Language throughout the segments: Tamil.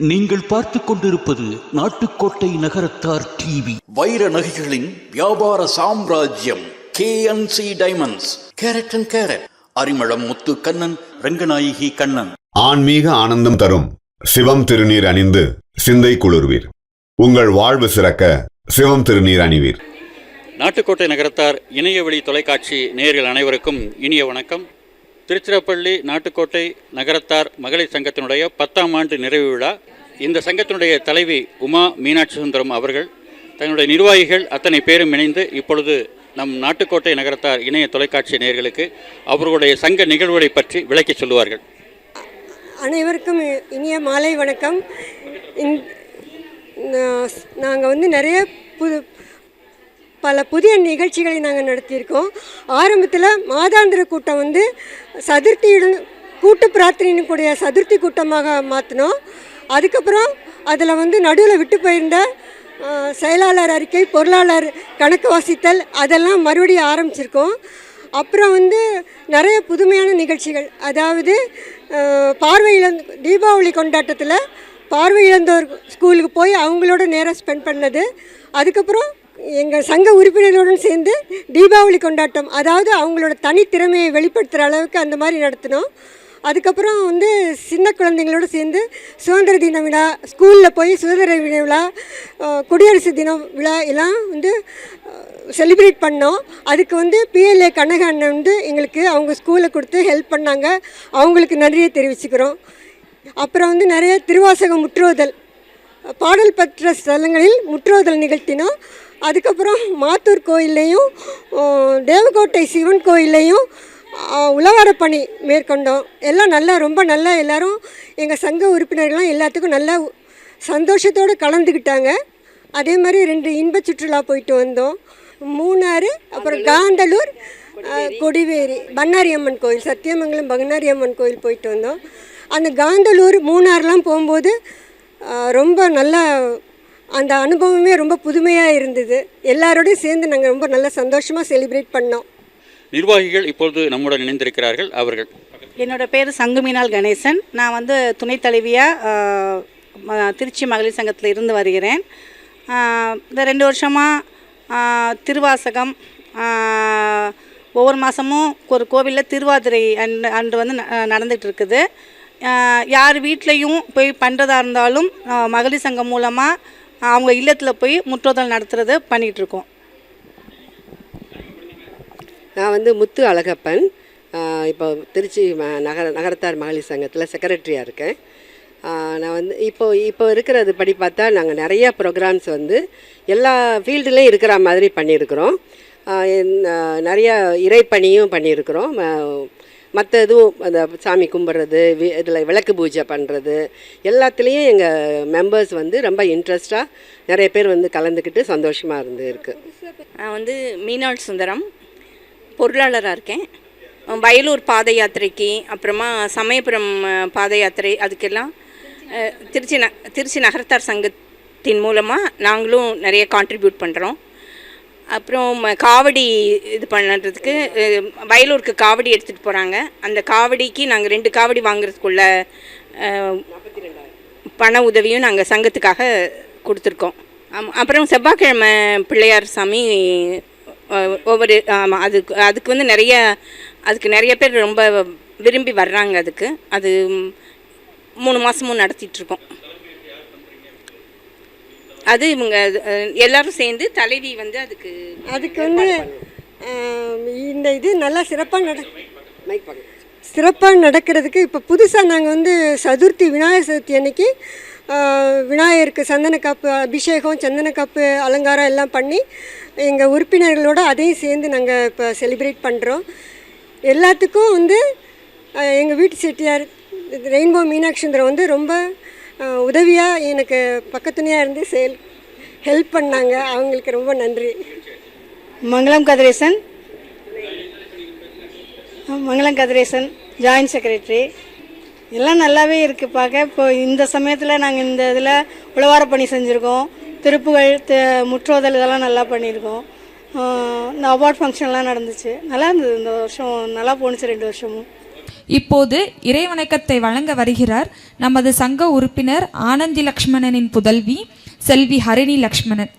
நீங்கள் பார்த்து கொண்டிருப்பது நாட்டுக்கோட்டை நகரத்தார் டிவி. வைர நகைகளின் வியாபார சாம்ராஜ்யம் KNC diamonds. Carat and carat. Arimalam Muthu Kannan, Ranganayaki Kannan. ஆன்மீக ஆனந்தம் தரும் சிவம் திருநீர் அணிந்து சிந்தை குளிர்வீர். உங்கள் வாழ்வு சிறக்க சிவம் திருநீர் அணிவீர். நாட்டுக்கோட்டை நகரத்தார் இணையவழி தொலைக்காட்சி நேயர்கள் அனைவருக்கும் இனிய வணக்கம். திருச்சிராப்பள்ளி நாட்டுக்கோட்டை நகரத்தார் மகளிர் சங்கத்தினுடைய 10ஆம் ஆண்டு நிறைவு விழா. இந்த சங்கத்தினுடைய தலைவி உமா மீனாட்சி சுந்தரம் அவர்கள் தங்களுடைய நிர்வாகிகள் அத்தனை பேரும் இணைந்து இப்பொழுது நம் நாட்டுக்கோட்டை நகரத்தார் இணைய தொலைக்காட்சி நேயர்களுக்கு அவர்களுடைய சங்க நிகழ்வுகளை பற்றி விளக்கி சொல்லுவார்கள். அனைவருக்கும் இனிய மாலை வணக்கம். நாங்கள் நிறைய பல புதிய நிகழ்ச்சிகளை நாங்கள் நடத்தியிருக்கோம். ஆரம்பத்தில் மாதாந்திர கூட்டம் சதுர்த்தியுடன் கூட்டு பிரார்த்தனையின் கூடிய சதுர்த்தி கூட்டமாக மாற்றினோம். அதுக்கப்புறம் அதில் நடுவில் விட்டு போயிருந்த செயலாளர் அறிக்கை, பொருளாளர் கணக்கு வாசித்தல் அதெல்லாம் மறுபடியும் ஆரம்பிச்சிருக்கோம். அப்புறம் நிறைய புதுமையான நிகழ்ச்சிகள், அதாவது தீபாவளி கொண்டாட்டத்தில் பார்வையிழந்தோர் ஸ்கூலுக்கு போய் அவங்களோட நேரம் ஸ்பெண்ட் பண்ணது. அதுக்கப்புறம் எங்கள் சங்க உறுப்பினர்களுடன் சேர்ந்து தீபாவளி கொண்டாட்டம், அதாவது அவங்களோட தனித்திறமையை வெளிப்படுத்துகிற அளவுக்கு அந்த மாதிரி நடத்தினோம். அதுக்கப்புறம் சின்ன குழந்தைங்களோடு சேர்ந்து சுதந்திர தின விழா, ஸ்கூலில் போய் சுதந்திர தின விழா, குடியரசு தின விழா எல்லாம் செலிப்ரேட் பண்ணோம். அதுக்கு PLA கனக அண்ணன் எங்களுக்கு அவங்க ஸ்கூலில் கொடுத்து ஹெல்ப் பண்ணாங்க. அவங்களுக்கு நன்றியை தெரிவிச்சுக்கிறோம். அப்புறம் நிறைய திருவாசக முற்றுவதல், பாடல் பெற்ற ஸ்தலங்களில் முற்றுவதல் நிகழ்த்தினோம். அதுக்கப்புறம் மாத்தூர் கோயில்லையும் தேவக்கோட்டை சிவன் கோயில்லையும் உழவார பணி மேற்கொண்டோம். எல்லாம் ரொம்ப நல்லா எல்லோரும் எங்கள் சங்க உறுப்பினர்கள்லாம் எல்லாத்துக்கும் நல்லா சந்தோஷத்தோடு கலந்துக்கிட்டாங்க. அதே மாதிரி 2 இன்ப சுற்றுலா போயிட்டு வந்தோம். மூணாறு, அப்புறம் காந்தலூர், கொடிவேரி பண்ணாரி அம்மன் கோயில், சத்தியமங்கலம் பண்ணாரி அம்மன் கோயில் போயிட்டு வந்தோம். அந்த காந்தலூர் மூணாறுலாம் போகும்போது ரொம்ப நல்லா அந்த அனுபவமே ரொம்ப புதுமையாக இருந்தது. எல்லாரோடையும் சேர்ந்து நாங்கள் ரொம்ப நல்லா சந்தோஷமாக செலிப்ரேட் பண்ணோம். நிர்வாகிகள் இப்பொழுது நம்முடன் இணைந்திருக்கிறார்கள். அவர்கள். என்னோடய பேர் சங்குமீனால் கணேசன். நான் துணைத் தலைவியாக திருச்சி மகளிர் சங்கத்தில் இருந்து வருகிறேன். இந்த 2 வருஷமாக திருவாசகம், ஒவ்வொரு மாதமும் ஒரு கோவிலில் திருவாதிரை அன்று நடந்துகிட்டு இருக்குது. யார் வீட்லேயும் போய் பண்ணுறதா இருந்தாலும் மகளிர் சங்கம் மூலமாக அவங்க இல்லத்தில் போய் முற்றோதல் நடத்துறது பண்ணிகிட்ருக்கோம். நான் முத்து அழகப்பன். இப்போ திருச்சி நகரத்தார் மகளிர் சங்கத்தில் செக்ரட்டரியாக இருக்கேன். நான் இப்போ இருக்கிறது படி பார்த்தா நாங்கள் நிறையா ப்ரோக்ராம்ஸ் எல்லா ஃபீல்டுலேயும் இருக்கிற மாதிரி பண்ணியிருக்கிறோம். நிறையா இறைப்பணியும் பண்ணியிருக்கிறோம். மற்ற எதுவும் அந்த சாமி கும்பிட்றது, இதில் விளக்கு பூஜை பண்ணுறது எல்லாத்துலேயும் எங்கள் மெம்பர்ஸ் ரொம்ப இன்ட்ரெஸ்டாக நிறைய பேர் கலந்துக்கிட்டு சந்தோஷமாக இருக்குது. நான் மீனாட்சி சுந்தரம், பொருளாளராக இருக்கேன். வயலூர் பாத யாத்திரைக்கு, அப்புறமா சமயபுரம் பாத யாத்திரை, அதுக்கெல்லாம் திருச்சி நகரத்தார் சங்கத்தின் மூலமாக நாங்களும் நிறைய கான்ட்ரிபியூட் பண்ணுறோம். அப்புறம் காவடி இது பண்ணுறதுக்கு வயலூருக்கு காவடி எடுத்துகிட்டு போகிறாங்க. அந்த காவடிக்கு நாங்கள் 2 காவடி வாங்குறதுக்குள்ள பண உதவியும் நாங்கள் சங்கத்துக்காக கொடுத்துருக்கோம். அப்புறம் செவ்வாய்க்கிழமை பிள்ளையார் சாமி ஒவ்வொரு அதுக்கு நிறைய பேர் ரொம்ப விரும்பி வர்றாங்க. அது 3 மாதமும் நடத்திட்டுருக்கோம். அது இவங்க எல்லாரும் சேர்ந்து தலைவி அதுக்கு இந்த இது நல்லா சிறப்பாக நடக்கிறதுக்கு இப்போ புதுசாக நாங்கள் சதுர்த்தி, விநாயகர் சதுர்த்தி அன்னைக்கு விநாயகருக்கு சந்தன காப்பு அபிஷேகம், சந்தன காப்பு அலங்காரம் எல்லாம் பண்ணி எங்கள் உறுப்பினர்களோடு அதையும் சேர்ந்து நாங்கள் இப்போ செலிப்ரேட் பண்ணுறோம். எல்லாத்துக்கும் எங்கள் வீட்டு செட்டியார் ரெயின்போ மீனாட்சி சுந்தரம் ரொம்ப உதவியாக எனக்கு பக்கத்துணையாக இருந்து ஹெல்ப் பண்ணாங்க. அவங்களுக்கு ரொம்ப நன்றி. மங்களம் கதிரேசன் ஜாயின்ட் செக்ரட்டரி. எல்லாம் நல்லாவே இருக்குது பார்க்க. இப்போ இந்த சமயத்தில் நாங்கள் இந்த இதில் உழவார பணி செஞ்சுருக்கோம். திருப்புகள், முற்றோதல் இதெல்லாம் நல்லா பண்ணியிருக்கோம். இந்த அவார்ட் ஃபங்க்ஷன்லாம் நடந்துச்சு, நல்லா இருந்தது. இந்த வருஷம் நல்லா போணுச்சு. 2 வருஷமும் இப்போது இறைவணக்கத்தை வழங்க வருகிறார் நமது சங்க உறுப்பினர் ஆனந்தி லக்ஷ்மணனின் புதல்வி செல்வி ஹரிணி லக்ஷ்மணன்.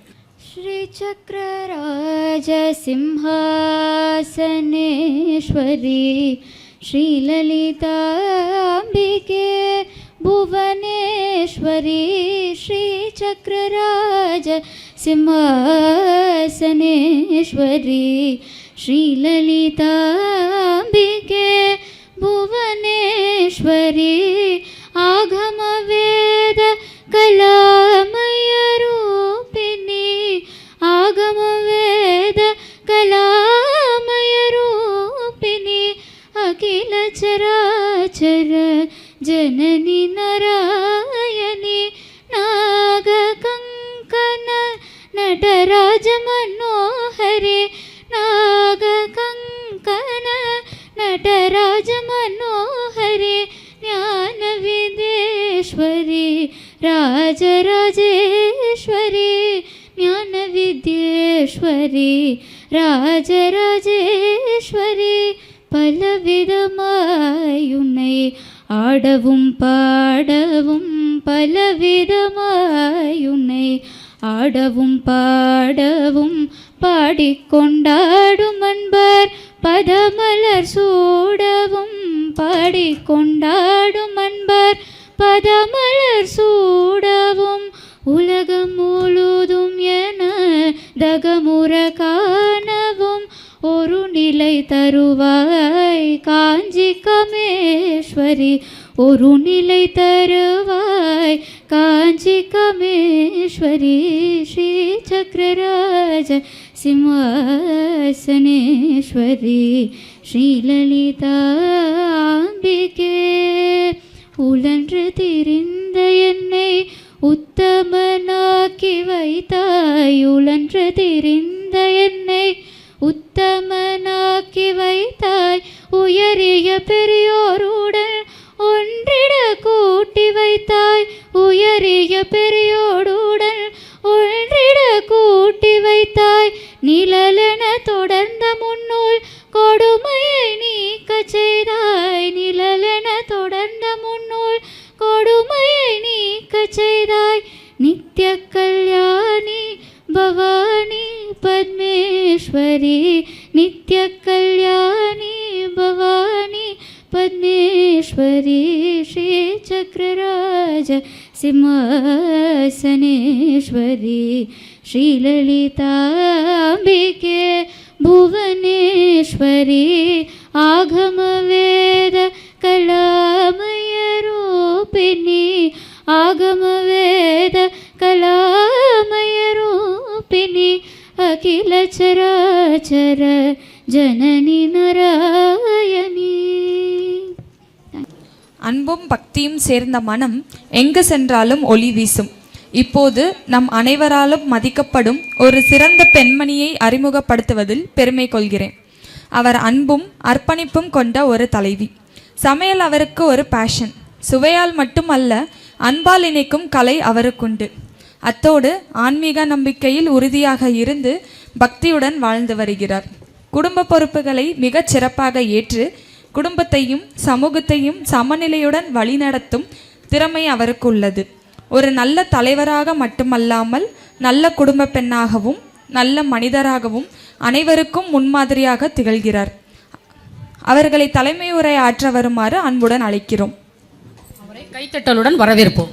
श्रीचक्रराज सिंहासनेश्वरी श्रीललिताम्बिके भुवनेश्वरी श्रीचक्रराज सिंहासनेश्वरी श्रीललिताम्बिके भुवनेश्वरी आगमवेद कलामयरूपिणी आगमवेद कलामयरूपिणी अखिल चराचर जननी नारायणी नागकङ्कण नटराज मनोहरे नागकङ्कण नटराज मनोहरे ज्ञानविद्येश्वरी राजराजेश्वरी ज्ञानविद्येश्वरी राजराजेश्वरी பலவிதமாயுன்னை ஆடவும் பாடவும் பலவிதமாயுன்னை ஆடவும் பாடவும் பாடிக்கொண்டாடும் அன்பர் பதமலர் சூடவும் பாடிக்கொண்டாடும் அன்பர் பதமலர் சூடவும் உலகம் முழுதும் என தகமுற காணவும் ஒரு நிலை தருவாய் காஞ்சி கமேஸ்வரி ஒரு நிலை தருவாய் காஞ்சி கமேஸ்வரி ஸ்ரீ சக்கரராஜ சிம்மாசனேஸ்வரி ஸ்ரீலலிதாம்பிகே உழன்று திரிந்த என்னை உத்தமனாக்கி வைத்தாய் உழன்று திரிந்த என்னை உத்தமனாக்கி வைத்தாய் உயரிய பெரியோருடன் ஒன்றிட கூட்டி வைத்தாய் உயரிய பெரியோருடன் ஒன்றிட கூட்டி வைத்தாய் நிழலென தொடர்ந்த முன்னோல் கொடுமையை நீக்க செய்தாய் நிழலென தொடர்ந்த முன்னோல் கொடுமையை நீக்க செய்தாய் நித்ய கல்யாணி பவானி பத்மேஸ்வரி நித்ய கல்யாணி பவானி பத்மேஸ்வரி ஸ்ரீ சக்கரராஜ சிம்மாசனேஸ்வரி ஸ்ரீலலிதாம்பிகே புவனேஸ்வரி ஆகமவேத கலாமயரூபிணி ஆகமவேத கலாமயரூபிணி அகில சராச்சர ஜனனி நாராயணி. அன்பும் பக்தியும் சேர்ந்த மனம் எங்கு சென்றாலும் ஒளி வீசும். இப்போது நம் அனைவராலும் மதிக்கப்படும் ஒரு சிறந்த பெண்மணியை அறிமுகப்படுத்துவதில் பெருமை கொள்கிறேன். அவர் அன்பும் அர்ப்பணிப்பும் கொண்ட ஒரு தலைவி. சமையல் அவருக்கு ஒரு பேஷன். சுவையால் மட்டுமல்ல, அன்பால் இணைக்கும் கலை அவருக்குண்டு. அத்தோடு ஆன்மீக நம்பிக்கையில் உறுதியாக இருந்து பக்தியுடன் வாழ்ந்து வருகிறார். குடும்ப பொறுப்புகளை மிகச் சிறப்பாக ஏற்று குடும்பத்தையும் சமூகத்தையும் சமநிலையுடன் வழிநடத்தும் திறமை அவருக்கு உள்ளது. ஒரு நல்ல தலைவராக மட்டுமல்லாமல் நல்ல குடும்ப பெண்ணாகவும் நல்ல மனிதராகவும் அனைவருக்கும் முன்மாதிரியாக திகழ்கிறார். அவர்களை தலைமை உரை ஆற்ற வருமாறு அன்புடன் அழைக்கிறோம். அவரை கைத்தட்டலுடன் வரவேற்போம்.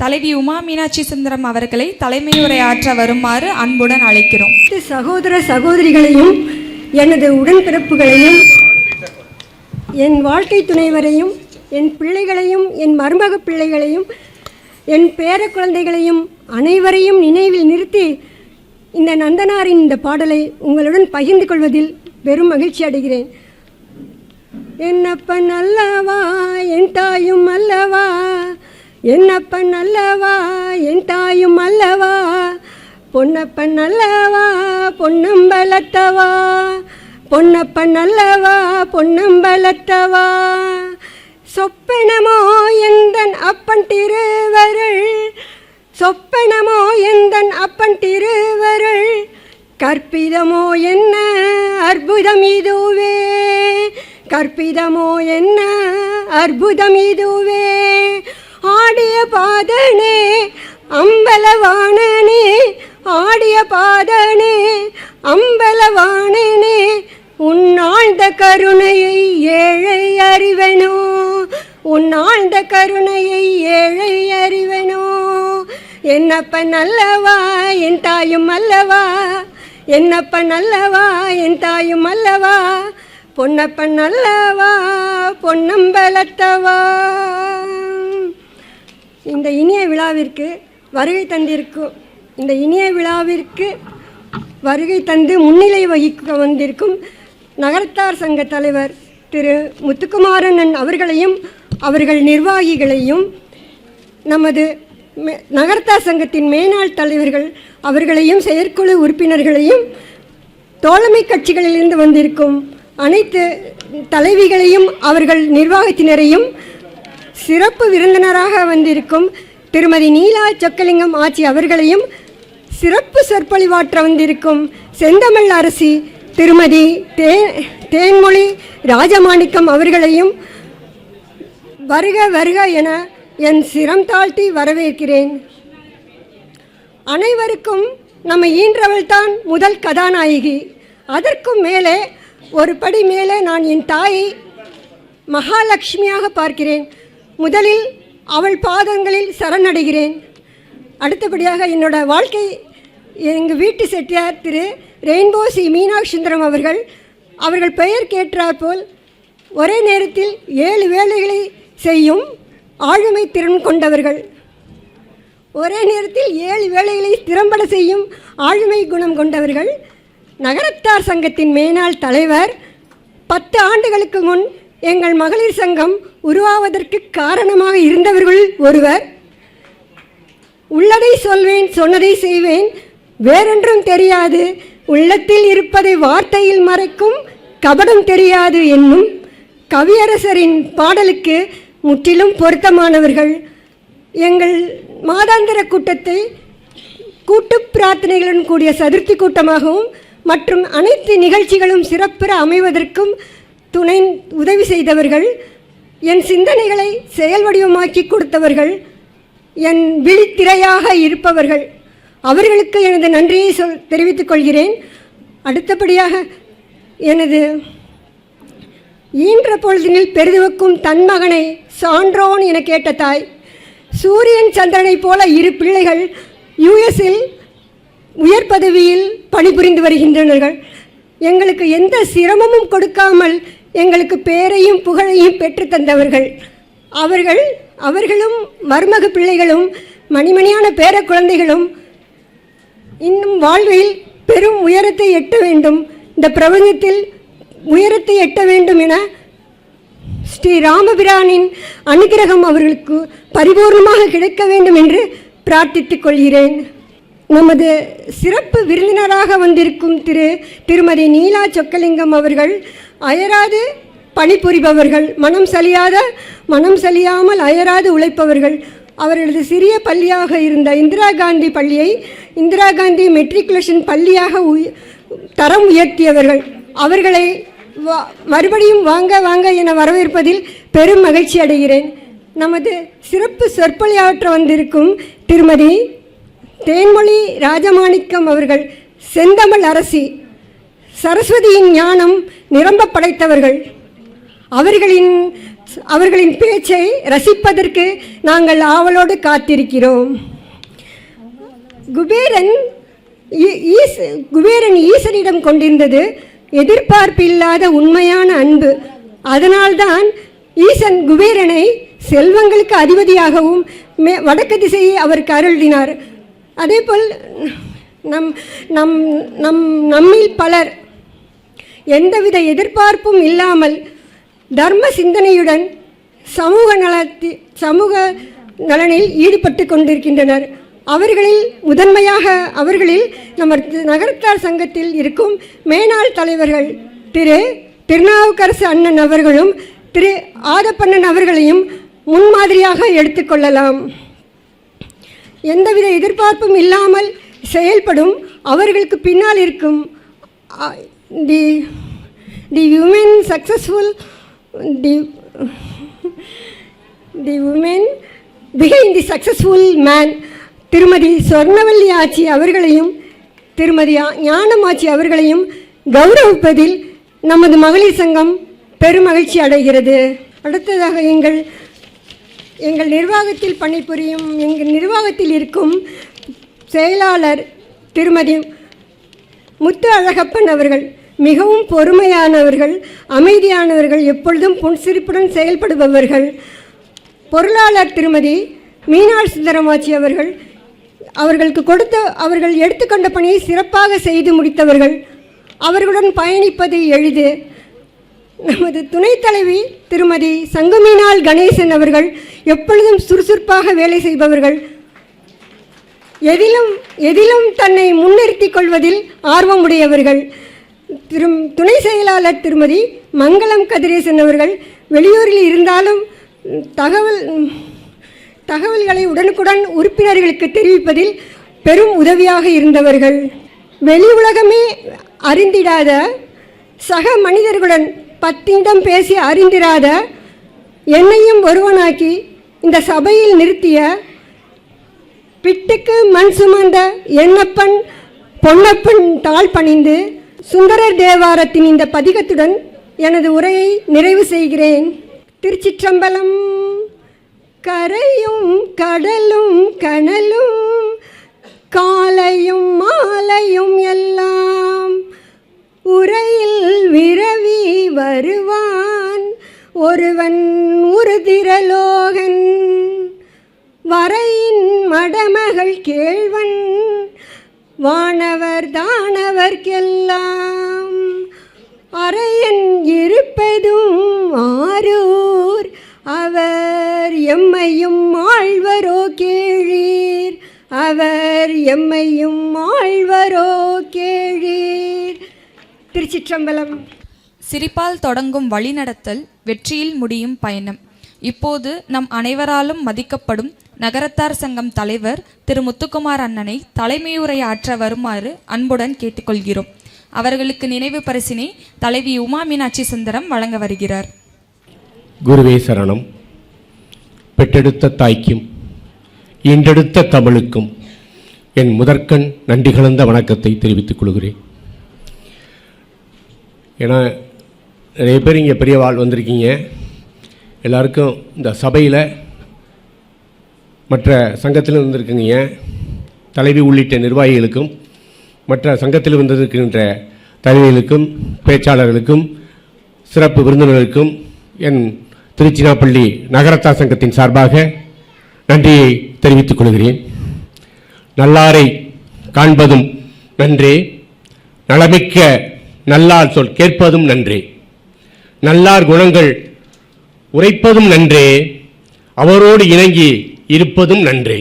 தலைவி உமா மீனாட்சி சுந்தரம் அவர்களை தலைமை உரை ஆற்ற வருமாறு அன்புடன் அழைக்கிறோம். சகோதர சகோதரிகளையும் எனது உடன்பிறப்புகளையும் என் வாழ்க்கை துணைவரையும் என் பிள்ளைகளையும் என் மருமக பிள்ளைகளையும் என் பேர குழந்தைகளையும் அனைவரையும் நினைவில் நிறுத்தி இந்த நந்தனாரின் இந்த பாடலை உங்களுடன் பகிர்ந்து கொள்வதில் பெரும் மகிழ்ச்சி அடைகிறேன். என்னப்பன் அல்லவா என் தாயும் அல்லவா என்னப்பன் அல்லவா என் தாயும் அல்லவா பொன்னப்பன் அல்லவா பொன்னம்பலத்தவா பொன்னப்பன் அல்லவா பொன்னம்பலத்தவா சொப்பனமோ எந்தன் அப்பன் திருவருள் சொப்பனமோ எந்தன் அப்பன் திருவருள் கற்பிதமோ என்ன அற்புதம் இதுவே, கற்பிதமோ என்ன அற்புதம் இதுவே, ஆடிய பாதனே அம்பலவாணனே, ஆடிய பாதனே அம்பலவாணனே, உன்னாழ்ந்த கருணையை ஏழை அறிவனோ, உன்னாழ்ந்த கருணையை ஏழை அறிவனோ, என்னப்பன் அல்லவா என் தாயும் அல்லவா, என்னப்பன் அல்லவா என் தாயும் அல்லவா, பொன்னப்பன் அல்லவா பொன்னம்பலத்தவா. இந்த இனிய விழாவிற்கு வருகை தந்திருக்கும், இந்த இனிய விழாவிற்கு வருகை தந்து முன்னிலை வகிக்க வந்திருக்கும் நகரத்தார் சங்க தலைவர் திரு முத்துக்குமாரன் அவர்களையும் அவர்கள் நிர்வாகிகளையும், நமது நகரத்தார் சங்கத்தின் மேனாள் தலைவர்கள் அவர்களையும், செயற்குழு உறுப்பினர்களையும், தோழமை கட்சிகளிலிருந்து வந்திருக்கும் அனைத்து தலைவிகளையும் அவர்கள் நிர்வாகத்தினரையும், சிறப்பு விருந்தினராக வந்திருக்கும் திருமதி நீலா சொக்கலிங்கம் ஆட்சி அவர்களையும், சிறப்பு சொற்பொழிவாற்ற வந்திருக்கும் செந்தமிழ் அரசி திருமதி தேன்மொழி ராஜமாணிக்கம் அவர்களையும் வருக வருக என என் சிரம் தாழ்த்தி வரவேற்கிறேன். அனைவருக்கும் நம்ம ஈன்றவள்தான் முதல் கதாநாயகி. அதற்கும் மேலே ஒரு படி மேலே நான் என் தாயை மகாலட்சுமியாக பார்க்கிறேன். முதலில் அவள் பாதங்களில் சரணடைகிறேன். அடுத்தபடியாக என்னோட வாழ்க்கை, எங்கள் வீட்டு செட்டியார் திரு ரெயின்போ சி மீனாட்சி சுந்தரம் அவர்கள் பெயர் கேட்டாற்போல் ஒரே நேரத்தில் 7 வேலைகளை செய்யும் ஆளுமை திறன் கொண்டவர்கள். ஒரே நேரத்தில் 7 வேலைகளை திறம்பட செய்யும் ஆளுமை குணம் கொண்டவர்கள். நகரத்தார் சங்கத்தின் மேனாள் தலைவர். 10 ஆண்டுகளுக்கு முன் எங்கள் மகளிர் சங்கம் உருவாவதற்கு காரணமாக இருந்தவர்கள் ஒருவர். உள்ளதை சொல்வேன், சொன்னதை செய்வேன், வேறொன்றும் தெரியாது, உள்ளத்தில் இருப்பதை வார்த்தையில் மறைக்கும் கபடம் தெரியாது என்னும் கவியரசரின் பாடலுக்கு முற்றிலும் பொருத்தமானவர்கள். எங்கள் மாதாந்திர கூட்டத்தை கூட்டு பிரார்த்தனைகளுடன் கூடிய சதுர்த்தி கூட்டமாகவும் மற்றும் அனைத்து நிகழ்ச்சிகளும் சிறப்புற அமைவதற்கும் துணை உதவி செய்தவர்கள். என் சிந்தனைகளை செயல் வடிவமாக்கி கொடுத்தவர்கள், என் விழித்திரையாக இருப்பவர்கள். அவர்களுக்கு எனது நன்றியை தெரிவித்துக் கொள்கிறேன். அடுத்தபடியாக எனது ஈன்ற பொழுதினில் பெரிதுவக்கும் தன் மகனை சான்றோன் என கேட்ட தாய். சூரியன் சந்திரனை போல 2 பிள்ளைகள் யுஎஸில் உயர் பதவியில் பணிபுரிந்து வருகின்றனர். எங்களுக்கு எந்த சிரமமும் கொடுக்காமல் எங்களுக்கு பேரையும் புகழையும் பெற்று தந்தவர்கள். அவர்களும் மருமக பிள்ளைகளும் மணிமணியான பேர குழந்தைகளும் இன்னும் வாழ்வில் பெரும் உயரத்தை எட்ட வேண்டும், இந்த பிரபஞ்சத்தில் உயரத்தை எட்ட வேண்டும் என ஸ்ரீ ராமபிரானின் அனுகிரகம் அவர்களுக்கு பரிபூர்ணமாக கிடைக்க வேண்டும் என்று பிரார்த்தித்துக் கொள்கிறேன். நமது சிறப்பு விருந்தினராக வந்திருக்கும் திருமதி நீலா சொக்கலிங்கம் அவர்கள் அயராது பணிபுரிபவர்கள், மனம் சலியாமல் அயராது உழைப்பவர்கள். அவர்களது சிறிய பள்ளியாக இருந்த இந்திரா காந்தி பள்ளியை இந்திரா காந்தி மெட்ரிகுலேஷன் பள்ளியாக தரம் உயர்த்தியவர்கள். அவர்களை மறுபடியும் வாங்க வாங்க என வரவேற்பதில் பெரும் மகிழ்ச்சி அடைகிறேன். நமது சிறப்பு சொற்பொழியாற்ற வந்திருக்கும் திருமதி தேன்மொழி ராஜமாணிக்கம் அவர்கள் செந்தமிழ் அரசி, சரஸ்வதியின் ஞானம் நிரம்ப படைத்தவர்கள். அவர்களின் பேச்சை ரசிப்பதற்கு நாங்கள் ஆவலோடு காத்திருக்கிறோம். குபேரன் ஈசனிடம் கொண்டிருந்தது எதிர்பார்ப்பில்லாத உண்மையான அன்பு. அதனால்தான் ஈசன் குபேரனை செல்வங்களுக்கு அதிபதியாகவும் வடக்கு திசையை அவருக்கு அருளினார். அதேபோல் நம்மில் பலர் எந்தவித எதிர்பார்ப்பும் இல்லாமல் தர்ம சிந்தனையுடன் சமூக நலனில் ஈடுபட்டு கொண்டிருக்கின்றனர். அவர்களில் நம்ம நகரத்தார் சங்கத்தில் இருக்கும் மேனாள் தலைவர்கள் திருநாவுக்கரசு அண்ணன் அவர்களும் ஆதப்பண்ணன் அவர்களையும் முன்மாதிரியாக எடுத்துக்கொள்ளலாம். எந்தவித எதிர்பார்ப்பும் இல்லாமல் செயல்படும் அவர்களுக்கு பின்னால் இருக்கும் the woman successful the woman behind the successful man திருமதி சொர்ணவல்லி ஆச்சி அவர்களையும் திருமதி ஞானமாச்சி அவர்களையும் கௌரவிப்பதில் நமது மகளிர் சங்கம் பெருமகிழ்ச்சி அடைகிறது. அடுத்ததாக எங்கள் நிர்வாகத்தில் பணிபுரியும் எங்கள் நிர்வாகத்தில் இருக்கும் செயலாளர் திருமதி முத்து அழகப்பன் அவர்கள் மிகவும் பொறுமையானவர்கள், அமைதியானவர்கள், எப்பொழுதும் புன்சிரிப்புடன் செயல்படுபவர்கள். பொருளாளர் திருமதி மீனாள் சுந்தரமாச்சி அவர்கள் எடுத்துக்கொண்ட பணியை சிறப்பாக செய்து முடித்தவர்கள். அவர்களுடன் பயணிப்பது எளிது. நமது துணைத் தலைவி திருமதி சங்கமீனாள் கணேசன் அவர்கள் எப்பொழுதும் சுறுசுறுப்பாக வேலை செய்பவர்கள். எதிலும் தன்னை முன்னிறுத்திக் கொள்வதில் ஆர்வமுடையவர்கள். துணை செயலாளர் திருமதி மங்களம் கதிரேசன் அவர்கள் வெளியூரில் இருந்தாலும் தகவல்களை உடனுக்குடன் உறுப்பினர்களுக்கு தெரிவிப்பதில் பெரும் உதவியாக இருந்தவர்கள். வெளி உலகமே அறிந்திடாத, சக மனிதர்களுடன் 10 நிமிடம் பேசி அறிந்திராத என்னையும் ஒருவனாக்கி இந்த சபையில் நிறுத்திய பிட்டுக்கு மண் சுமந்த என்னப்பன் பொன்னப்பன் தாழ் பணிந்து சுந்தரர் தேவாரத்தின் இந்த பதிகத்துடன் எனது உரையை நிறைவு செய்கிறேன். திருச்சிற்றம்பலம். கரையும் கடலும் கனலும் காலையும் மாலையும் எல்லாம் உரையில் விரவி வருவான் ஒருவன் உருதிரலோகன் வரையின் மடமகள் கேழ்வன் வானவர் தானவர்க்கெல்லாம் அரையன் இருப்பதும் ஆரூர் அவர் எம்மையும் ஆழ்வரோ கேளீர் அவர் எம்மையும் ஆழ்வரோ கேளீர். திருச்சிற்றம்பலம். சிரிப்பால் தொடங்கும் வழிநடத்தல் வெற்றியில் முடியும் பயணம். இப்போது நம் அனைவராலும் மதிக்கப்படும் நகரத்தார் சங்கம் தலைவர் திரு முத்துக்குமார் அண்ணனை தலைமையுரையாற்ற வருமாறு அன்புடன் கேட்டுக்கொள்கிறோம். அவர்களுக்கு நினைவு பரிசினை தலைவி உமா மீனாட்சி சுந்தரம் வழங்க வருகிறார். குருவே சரணம். பெற்றெடுத்த தாய்க்கும் ஈண்டெடுத்த தமிழுக்கும் என் முதற்கண் நன்றி கலந்த வணக்கத்தை தெரிவித்துக் கொள்கிறேன். ஏன்னா நிறைய பேர் இங்கே பெரிய வாழ் வந்திருக்கீங்க. எல்லாருக்கும் இந்த சபையில் மற்ற சங்கத்தில் வந்திருக்கீங்க. தலைவி உள்ளிட்ட நிர்வாகிகளுக்கும் மற்ற சங்கத்தில் வந்திருக்கின்ற தலைவிகளுக்கும் பேச்சாளர்களுக்கும் சிறப்பு விருந்தினர்களுக்கும் என் திருச்சிராப்பள்ளி நகரத்தார் சங்கத்தின் சார்பாக நன்றியை தெரிவித்துக் கொள்கிறேன். நல்லாரை காண்பதும் நன்றே, நலமிக்க நல்லார் சொல் கேட்பதும் நன்றே, நல்லார் குணங்கள் உரைப்பதும் நன்றே, அவரோடு இணங்கி இருப்பதும் நன்றே.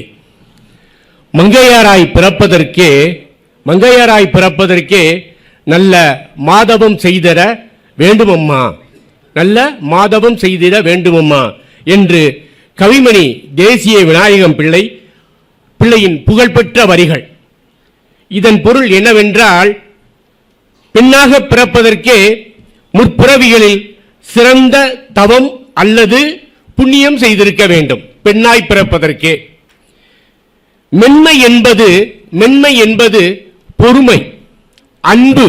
மங்கையாராய் பிறப்பதற்கே நல்ல மாதவம் செய்திட வேண்டுமம்மா, நல்ல மாதவம் செய்திட வேண்டுமம்மா என்று கவிமணி தேசிய விநாயகம் பிள்ளையின் புகழ்பெற்ற வரிகள். இதன் பொருள் என்னவென்றால், பெண்ணாக பிறப்பதற்கே முற்பிறவிகளில் சிறந்த தவம் அல்லது புண்ணியம் செய்திருக்க வேண்டும். பெண்ணாய் பிறப்பதற்கே. மென்மை என்பது பொறுமை, அன்பு,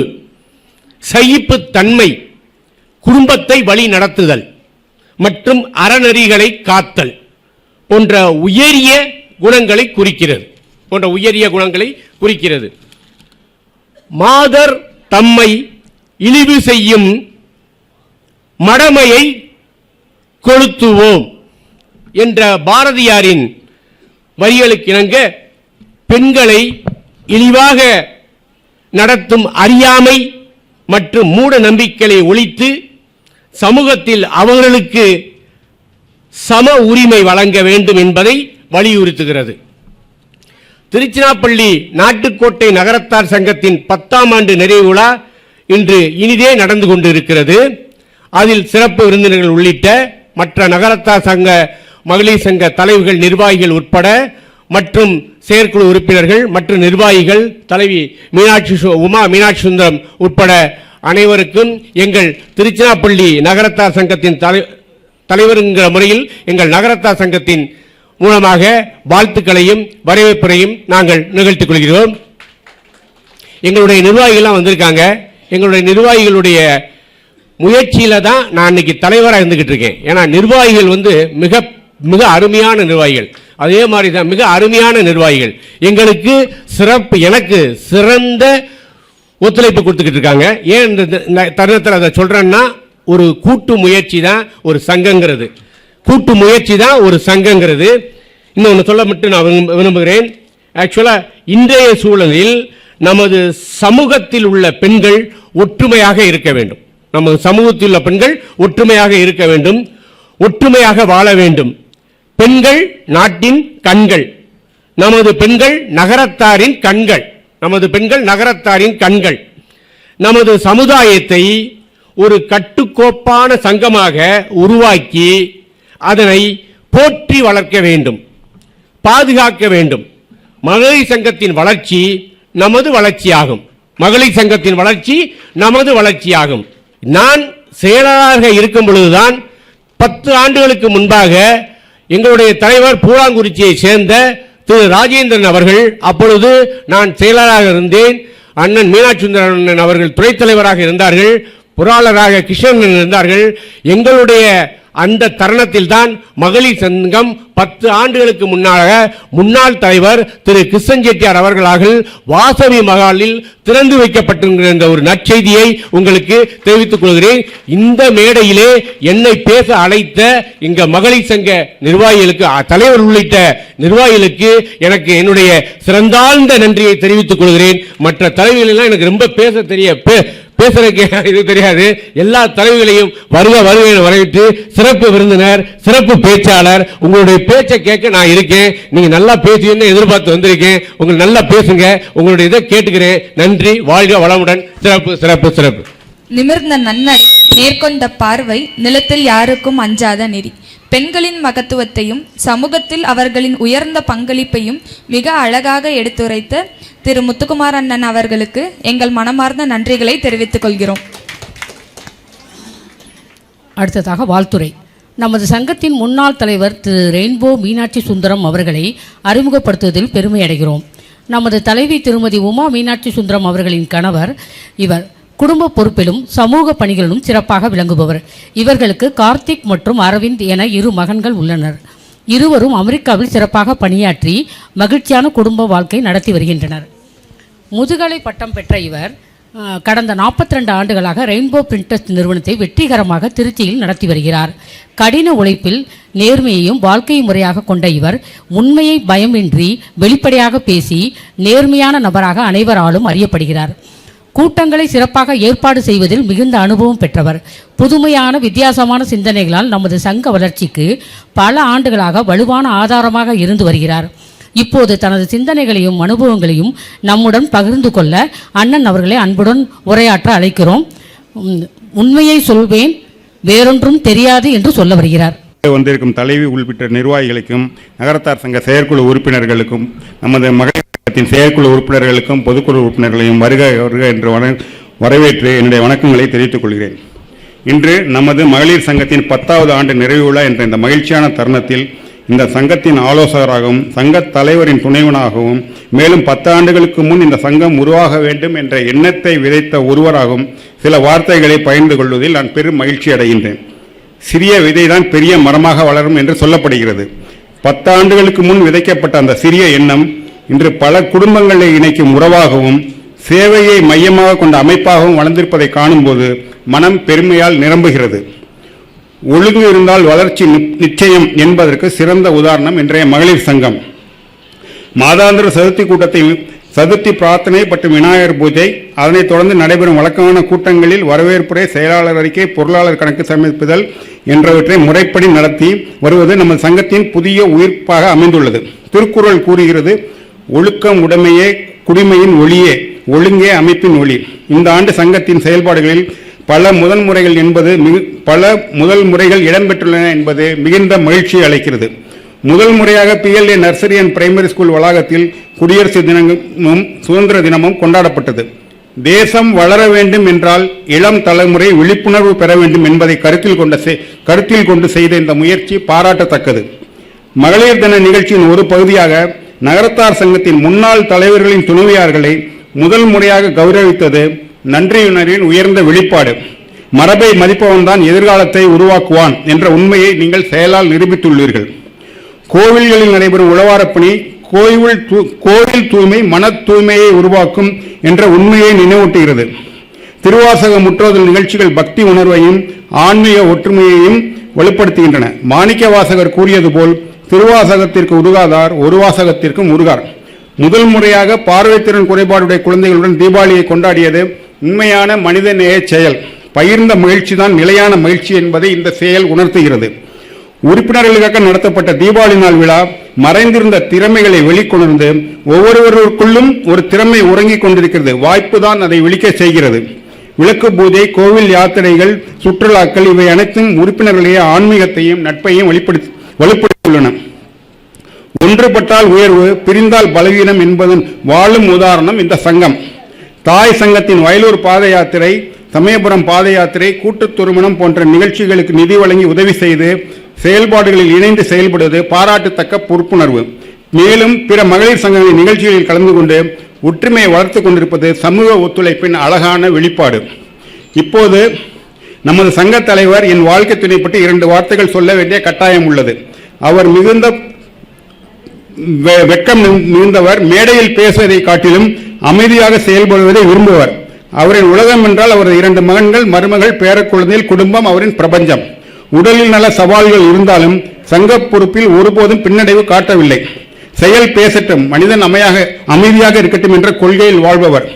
சகிப்புத்தன்மை, குடும்பத்தை வழி நடத்துதல் மற்றும் அறநெறிகளை காத்தல் போன்ற உயரிய குணங்களை குறிக்கிறது. மாதர் தம்மை இழிவு செய்யும் மடமையை கொளுத்துவோம் என்ற பாரதியாரின் வரிகளுக்கிணங்க பெண்களை இழிவாக நடத்தும் அறியாமை மற்றும் மூட நம்பிக்கைகளை ஒழித்து சமூகத்தில் அவர்களுக்கு சம உரிமை வழங்க வேண்டும் என்பதை வலியுறுத்துகிறது. திருச்சிராப்பள்ளி நாட்டுக்கோட்டை நகரத்தார் சங்கத்தின் 10ஆம் ஆண்டு நிறைவு விழா இன்று இனிதே நடந்து கொண்டிருக்கிறது. அதில் சிறப்பு விருந்தினர்கள் உள்ளிட்ட மற்ற நகரத்தார் சங்க மகளிர் சங்க தலைவர்கள் நிர்வாகிகள் உட்பட மற்றும் செயற்குழு உறுப்பினர்கள் மற்றும் நிர்வாகிகள், தலைவி உமா மீனாட்சி சுந்தரம் உட்பட அனைவருக்கும் எங்கள் திருச்சிராப்பள்ளி நகரத்தார் சங்கத்தின் தலைவருங்கிற முறையில் எங்கள் நகரத்தார் சங்கத்தின் மூலமாக வாழ்த்துக்களையும் வரவேற்புரையும் நாங்கள் நிகழ்த்திக் கொள்கிறோம். எங்களுடைய நிர்வாகிகள்லாம் வந்திருக்காங்க. எங்களுடைய நிர்வாகிகளுடைய முயற்சியில தான் நான் இன்னைக்கு தலைவராக இருந்துகிட்டு இருக்கேன். ஏன்னா நிர்வாகிகள் மிக மிக அருமையான நிர்வாகிகள், அதே மாதிரி தான் மிக அருமையான நிர்வாகிகள். எங்களுக்கு எனக்கு சிறந்த ஒத்துழைப்பு கொடுத்துக்கிட்டு இருக்காங்க. ஏன் இந்த தருணத்தில் அதை சொல்றேன்னா, ஒரு கூட்டு முயற்சி தான் ஒரு சங்கங்கிறது. கூட்டு முயற்சி தான் ஒரு சங்கங்கிறது. இன்னொன்று சொல்ல மட்டும் நான் விரும்புகிறேன். ஆக்சுவலாக இன்றைய சூழலில் நமது சமூகத்தில் உள்ள பெண்கள் ஒற்றுமையாக இருக்க வேண்டும். நமது சமூகத்தில் உள்ள பெண்கள் ஒற்றுமையாக இருக்க வேண்டும், ஒற்றுமையாக வாழ வேண்டும். பெண்கள் நாட்டின் கண்கள். நமது பெண்கள் நகரத்தாரின் கண்கள். நமது பெண்கள் நகரத்தாரின் கண்கள். நமது சமுதாயத்தை ஒரு கட்டுக்கோப்பான சங்கமாக உருவாக்கி அதனை போற்றி வளர்க்க வேண்டும், பாதுகாக்க வேண்டும். மகளிர் சங்கத்தின் வளர்ச்சி நமது வளர்ச்சியாகும். மகளிர் சங்கத்தின் வளர்ச்சி நமது வளர்ச்சியாகும். நான் செயலாளராக இருக்கும் பொழுதுதான் 10 ஆண்டுகளுக்கு முன்பாக எங்களுடைய தலைவர் பூலாங்குறிச்சியை சேர்ந்த திரு ராஜேந்திரன் அவர்கள், அப்பொழுது நான் செயலாளராக இருந்தேன், அண்ணன் மீனாட்சி சுந்தரன் அவர்கள் துணைத் தலைவராக இருந்தார்கள், பொருளாளராக கிருஷ்ணன் இருந்தார்கள். எங்களுடைய அந்த தருணத்தில் தான் மகளிர் சங்கம் 10 ஆண்டுகளுக்கு முன்னாக முன்னாள் தலைவர் திரு கிருஷ்ணன் செட்டியார் அவர்களால் வாசவி மகாலில் திறந்து வைக்கப்பட்டிருக்கிற ஒரு நற்செய்தியை உங்களுக்கு தெரிவித்துக் கொள்கிறேன். இந்த மேடையிலே என்னை பேச அழைத்த எங்க மகளிர் சங்க நிர்வாகிகளுக்கு, தலைவர் உள்ளிட்ட நிர்வாகிகளுக்கு எனக்கு என்னுடைய சிறந்தாழ்ந்த நன்றியை தெரிவித்துக் கொள்கிறேன். மற்ற தலைவர்கள் எல்லாம் எனக்கு ரொம்ப பேசுறதுக்கு இது தெரியாது. எல்லா தலைவர்களையும் வருக வரவேற்று சிறப்பு விருந்தினர், சிறப்பு பேச்சாளர், உங்களுடைய பேச்சை கேட்க நான் இருக்கேன். நீங்க நல்லா பேசுவீங்கன்னு எதிர்பார்த்து வந்திருக்கேன். உங்களுக்கு நல்லா பேசுங்க, உங்களுடைய இதை கேட்டுக்கிறேன். நன்றி, வாழ்க வளமுடன். சிறப்பு சிறப்பு சிறப்பு. நிமிர்ந்த நன்னடை, நேர்கொண்ட பார்வை, நிலத்தில் யாருக்கும் அஞ்சாத நெறி. பெண்களின் மகத்துவத்தையும் சமூகத்தில் அவர்களின் உயர்ந்த பங்களிப்பையும் மிக அழகாக எடுத்துரைத்த திரு முத்துக்குமார் அண்ணன் அவர்களுக்கு எங்கள் மனமார்ந்த நன்றிகளை தெரிவித்துக் கொள்கிறோம். அடுத்ததாக வாழ்த்துரை. நமது சங்கத்தின் முன்னாள் தலைவர் திரு ரெயின்போ மீனாட்சி சுந்தரம் அவர்களை அறிமுகப்படுத்துவதில் பெருமை அடைகிறோம். நமது தலைவி திருமதி உமா மீனாட்சி சுந்தரம் அவர்களின் கணவர். இவர் குடும்ப பொறுப்பிலும் சமூக பணிகளிலும் சிறப்பாக விளங்குபவர். இவர்களுக்கு கார்த்திக் மற்றும் அரவிந்த் என 2 மகன்கள் உள்ளனர். இருவரும் அமெரிக்காவில் சிறப்பாக பணியாற்றி மகிழ்ச்சியான குடும்ப வாழ்க்கை நடத்தி வருகின்றனர். முதுகலை பட்டம் பெற்ற இவர் கடந்த 42 ஆண்டுகளாக ரெயின்போ பிரிண்டர்ஸ் நிறுவனத்தை வெற்றிகரமாக திருச்சியில் நடத்தி வருகிறார். கடின உழைப்பில் நேர்மையையும் வாழ்க்கை முறையாக கொண்ட இவர் உண்மையை பயமின்றி வெளிப்படையாக பேசி நேர்மையான நபராக அனைவராலும் அறியப்படுகிறார். கூட்டங்களை சிறப்பாக ஏற்பாடு செய்வதில் மிகுந்த அனுபவம் பெற்றவர். புதுமையான வித்தியாசமான சிந்தனைகளால் நமது சங்க வளர்ச்சிக்கு பல ஆண்டுகளாக வலுவான ஆதாரமாக இருந்து வருகிறார். இப்போது தனது சிந்தனைகளையும் அனுபவங்களையும் நம்முடன் பகிர்ந்து கொள்ள அண்ணன் அவர்களை அன்புடன் உரையாற்ற அழைக்கிறோம். உண்மையை சொல்வேன், வேறொன்றும் தெரியாது என்று சொல்ல வருகிறார். வந்திருக்கும் தலைவி உள்ளிட்ட நிர்வாகிகளுக்கும் நகரத்தார் சங்க செயற்குழு உறுப்பினர்களுக்கும் நமது மகளிர் சங்கத்தின் செயற்குழு உறுப்பினர்களுக்கும் பொதுக்குழு உறுப்பினர்களையும் வருக வருக என்று வரவேற்று என்னுடைய வணக்கங்களை தெரிவித்துக் கொள்கிறேன். இன்று நமது மகளிர் சங்கத்தின் 10வது ஆண்டு நிறைவு விழா என்ற இந்த மகிழ்ச்சியான தருணத்தில் இந்த சங்கத்தின் ஆலோசகராகவும் சங்க தலைவரின் துணைவனாகவும் மேலும் 10 ஆண்டுகளுக்கு முன் இந்த சங்கம் உருவாக வேண்டும் என்ற எண்ணத்தை விதைத்த ஒருவராகவும் சில வார்த்தைகளை பகிர்ந்து கொள்வதில் நான் பெரும் மகிழ்ச்சி அடைகின்றேன். சிறிய விதைதான் பெரிய மரமாக வளரும் என்று சொல்லப்படுகிறது. 10 ஆண்டுகளுக்கு முன் விதைக்கப்பட்ட அந்த சிறிய எண்ணம் இன்று பல குடும்பங்களை இணைக்கும் உறவாகவும் சேவையை மையமாக கொண்ட அமைப்பாகவும் வளர்ந்திருப்பதை காணும்போது மனம் பெருமையால் நிரம்புகிறது. ஒழுங்கு இருந்தால் வளர்ச்சி நிச்சயம் என்பதற்கு சிறந்த உதாரணம் இன்றைய மகளிர் சங்கம். மாதாந்திர சதுர்த்தி கூட்டத்தை, சதுர்த்தி பிரார்த்தனை மற்றும் விநாயகர் பூஜை, அதனைத் தொடர்ந்து நடைபெறும் வழக்கமான கூட்டங்களில் வரவேற்புரை, செயலாளர் அறிக்கை, பொருளாளர் கணக்கு சமர்ப்பித்தல் என்றவற்றை முறைப்படி நடத்தி வருவது நமது சங்கத்தின் புதிய உயிர்ப்பாக அமைந்துள்ளது. திருக்குறள் கூறுகிறது, ஒழுக்கம் உடைமையே குடிமையின் ஒளியே, ஒழுங்கே அமைப்பின் ஒளி. இந்த ஆண்டு சங்கத்தின் செயல்பாடுகளில் பல முதல் முறைகள் இடம்பெற்றுள்ளன என்பது மிகுந்த மகிழ்ச்சியை அளிக்கிறது. முதல் முறையாக PLA nursery and primary school வளாகத்தில் குடியரசு தினமும் சுதந்திர தினமும் கொண்டாடப்பட்டது. தேசம் வளர வேண்டும் என்றால் இளம் தலைமுறை விழிப்புணர்வு பெற வேண்டும் என்பதை கருத்தில் கொண்டு செய்த இந்த முயற்சி பாராட்டத்தக்கது. மகளிர் தின நிகழ்ச்சியின் ஒரு பகுதியாக நகரத்தார் சங்கத்தின் முன்னாள் தலைவர்களின் துணைவியார்களை முதல் முறையாக கௌரவித்தது நன்றியுணர்வின் உயர்ந்த வெளிப்பாடு. மரபை மதிப்பவன் தான் எதிர்காலத்தை உருவாக்குவான் என்ற உண்மையை நீங்கள் செயலால் நிரூபித்துள்ளீர்கள். கோவில்களில் நடைபெறும் உழவாரப்பணி கோவில் தூய்மை மன தூய்மையை உருவாக்கும் என்ற உண்மையை நினைவூட்டுகிறது. திருவாசக முற்றோதல் நிகழ்ச்சிகள் பக்தி உணர்வையும் ஆன்மீக ஒற்றுமையையும் வலுப்படுத்துகின்றன. மாணிக்க வாசகர் கூறியது போல் திருவாசகத்திற்கு உருகாதார் ஒரு வாசகத்திற்கும் உருகார். முதல் முறையாக பார்வைத்திறன் குறைபாடுடைய குழந்தைகளுடன் தீபாவளியை கொண்டாடியது உண்மையான மனிதநேய செயல். பகிர்ந்த மகிழ்ச்சி தான் நிலையான மகிழ்ச்சி என்பதை இந்த செயல் உணர்த்துகிறது. உறுப்பினர்களுக்காக நடத்தப்பட்ட தீபாவளி நாள் விழா மறைந்திருந்த திறமைகளை வெளிக்கொணர்ந்து ஒவ்வொருவருக்குள்ளும் ஒரு திறமை உறங்கிக் கொண்டிருக்கிறது. வாய்ப்பு தான் அதை விழிக்க செய்கிறது. விளக்கு பூஜை, கோவில் யாத்திரைகள், சுற்றுலாக்கள் இவை அனைத்தும் உறுப்பினர்களுடைய ஆன்மீகத்தையும் நட்பையும் வலுப்படுத்தியுள்ளன. ஒன்றுபட்டால் உயர்வு, பிரிந்தால் பலவீனம் என்பதன் வாழும் உதாரணம் இந்த சங்கம். தாய் சங்கத்தின் வயலூர் பாத யாத்திரை, சமயபுரம் பாத யாத்திரை, கூட்டு திருமணம் போன்ற நிகழ்ச்சிகளுக்கு நிதி வழங்கி உதவி செய்து செயல்பாடுகளில் இணைந்து செயல்படுவது பாராட்டத்தக்க பொறுப்புணர்வு. மேலும் பிற மகளிர் சங்கங்களின் நிகழ்ச்சிகளில் கலந்து கொண்டு ஒற்றுமையை வளர்த்து கொண்டிருப்பது சமூக ஒத்துழைப்பின் அழகான வெளிப்பாடு. இப்போது நமது சங்க தலைவர் என் வாழ்க்கை துணை பற்றி 2 வார்த்தைகள் சொல்ல வேண்டிய கட்டாயம் உள்ளது. அவர் மிகுந்த வெட்கம் மிகுந்தவர். மேடையில் பேசுவதை காட்டிலும் அமைதியாக செயல்படுவதை விரும்புவர். அவரின் உலகம் என்றால் அவரது 2 மகன்கள், மருமகள், பேரக்குழந்தைகள், குடும்பம் அவரின் பிரபஞ்சம். உடலில் நல சவால்கள் இருந்தாலும் சங்க பொறுப்பில் ஒருபோதும் பின்னடைவு காட்டவில்லை. செயல் பேசட்டும், மனிதன் அமைதியாக இருக்கட்டும் என்ற கொள்கையில் வாழ்பவர்.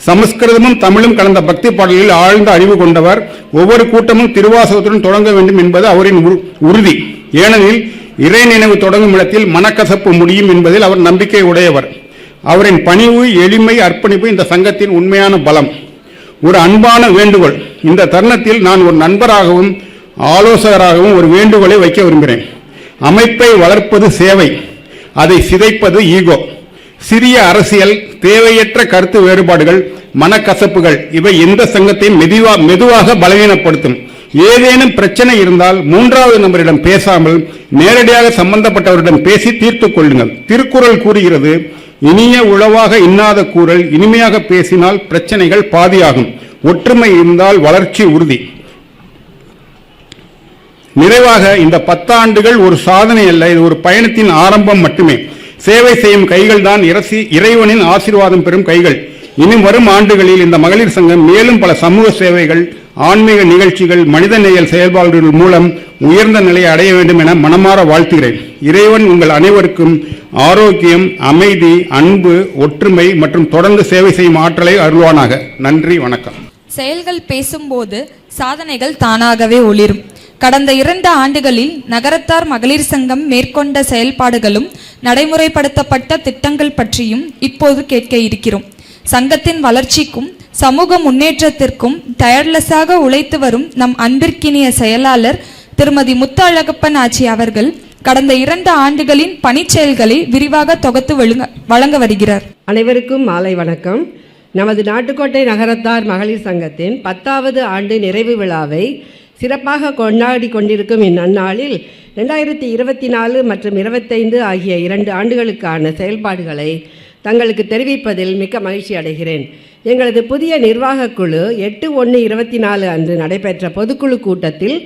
சமஸ்கிருதமும் தமிழும் கலந்த பக்தி பாடலில் ஆழ்ந்த அறிவு கொண்டவர். ஒவ்வொரு கூட்டமும் திருவாசகத்துடன் தொடங்க வேண்டும் என்பது அவரின் உறுதி. ஏனெனில் இறை நினைவு தொடங்கும் இடத்தில் மனக்கசப்பு முடியும் என்பதில் அவர் நம்பிக்கை உடையவர். அவரின் பணிவு, எளிமை, அர்ப்பணிப்பு இந்த சங்கத்தின் உண்மையான பலம். ஒரு அன்பான வேண்டுகோள். இந்த தருணத்தில் நான் ஒரு நண்பராகவும் ஆலோசகராகவும் ஒரு வேண்டுகோளை வைக்க விரும்புகிறேன். அமைப்பை வளர்ப்பது சேவை, அதை சிதைப்பது ஈகோ. சிறிய அரசியல், தேவையற்ற கருத்து வேறுபாடுகள், மனக்கசப்புகள் இவை எந்த சங்கத்தையும் மெதுவாக பலவீனப்படுத்தும். ஏதேனும் பிரச்சனை இருந்தால் 3வது நபரிடம் பேசாமல் நேரடியாக சம்பந்தப்பட்டவரிடம் பேசி தீர்த்துக் கொள்ளுங்கள். திருக்குறள் கூறுகிறது, இனிய உளவாக இன்னாத கூறல், இனிமையாக பேசினால் பிரச்சனைகள் பாதியாகும். ஒற்றுமை இருந்தால் வளர்ச்சி உறுதி. நிறைவாக இந்த 10 ஆண்டுகள் ஒரு சாதனை அல்ல, இது ஒரு பயணத்தின் ஆரம்பம் மட்டுமே. சேவை செய்யும் கைகள் தான் இறைவனின் ஆசீர்வாதம் பெறும் கைகள். இனி வரும் ஆண்டுகளில் இந்த மகளிர் சங்கம் மேலும் பல சமூக சேவைகள், ஆன்மீக நிகழ்ச்சிகள், மனிதநேய செயல்பாடுகள் மூலம் உயர்ந்த நிலையை அடைய வேண்டும் என மனமாற வாழ்த்துகிறேன். இறைவன் உங்கள் அனைவருக்கும் ஆரோக்கியம், அமைதி, அன்பு, ஒற்றுமை மற்றும் தொடர்ந்து சேவை செய்யும் ஆற்றலை அருள்வானாக. நன்றி, வணக்கம். செயல்கள் பேசும்போது சாதனைகள் தானாகவே ஒளிரும். கடந்த 2 ஆண்டுகளில் நகரத்தார் மகளிர் சங்கம் மேற்கொண்ட செயல்பாடுகளும் நடைமுறைப்படுத்தப்பட்ட திட்டங்கள் பற்றியும் இப்போது கேட்க இருக்கிறோம். சங்கத்தின் வளர்ச்சிக்கும் சமூக முன்னேற்றத்திற்கும் டயர்லெஸ்ஸாக உழைத்து வரும் நம் அன்பிற்கினிய செயலாளர் திருமதி முத்து அழகப்பன் ஆச்சி அவர்கள் கடந்த 2 ஆண்டுகளின் பணிச்செயல்களை விரிவாக தொகுத்து வழங்க வருகிறார். அனைவருக்கும் மாலை வணக்கம். நமது நாட்டுக்கோட்டை நகரத்தார் மகளிர் சங்கத்தின் 10வது ஆண்டு நிறைவு விழாவை சிறப்பாக கொண்டாடி கொண்டிருக்கும் இந்நன்னாளில் 2024 மற்றும் 25 ஆகிய 2 ஆண்டுகளுக்கான செயல்பாடுகளை தங்களுக்கு தெரிவிப்பதில் மிக்க மகிழ்ச்சி அடைகிறேன். எங்களது புதிய நிர்வாகக் குழு 8/1/24 அன்று நடைபெற்ற பொதுக்குழு கூட்டத்தில்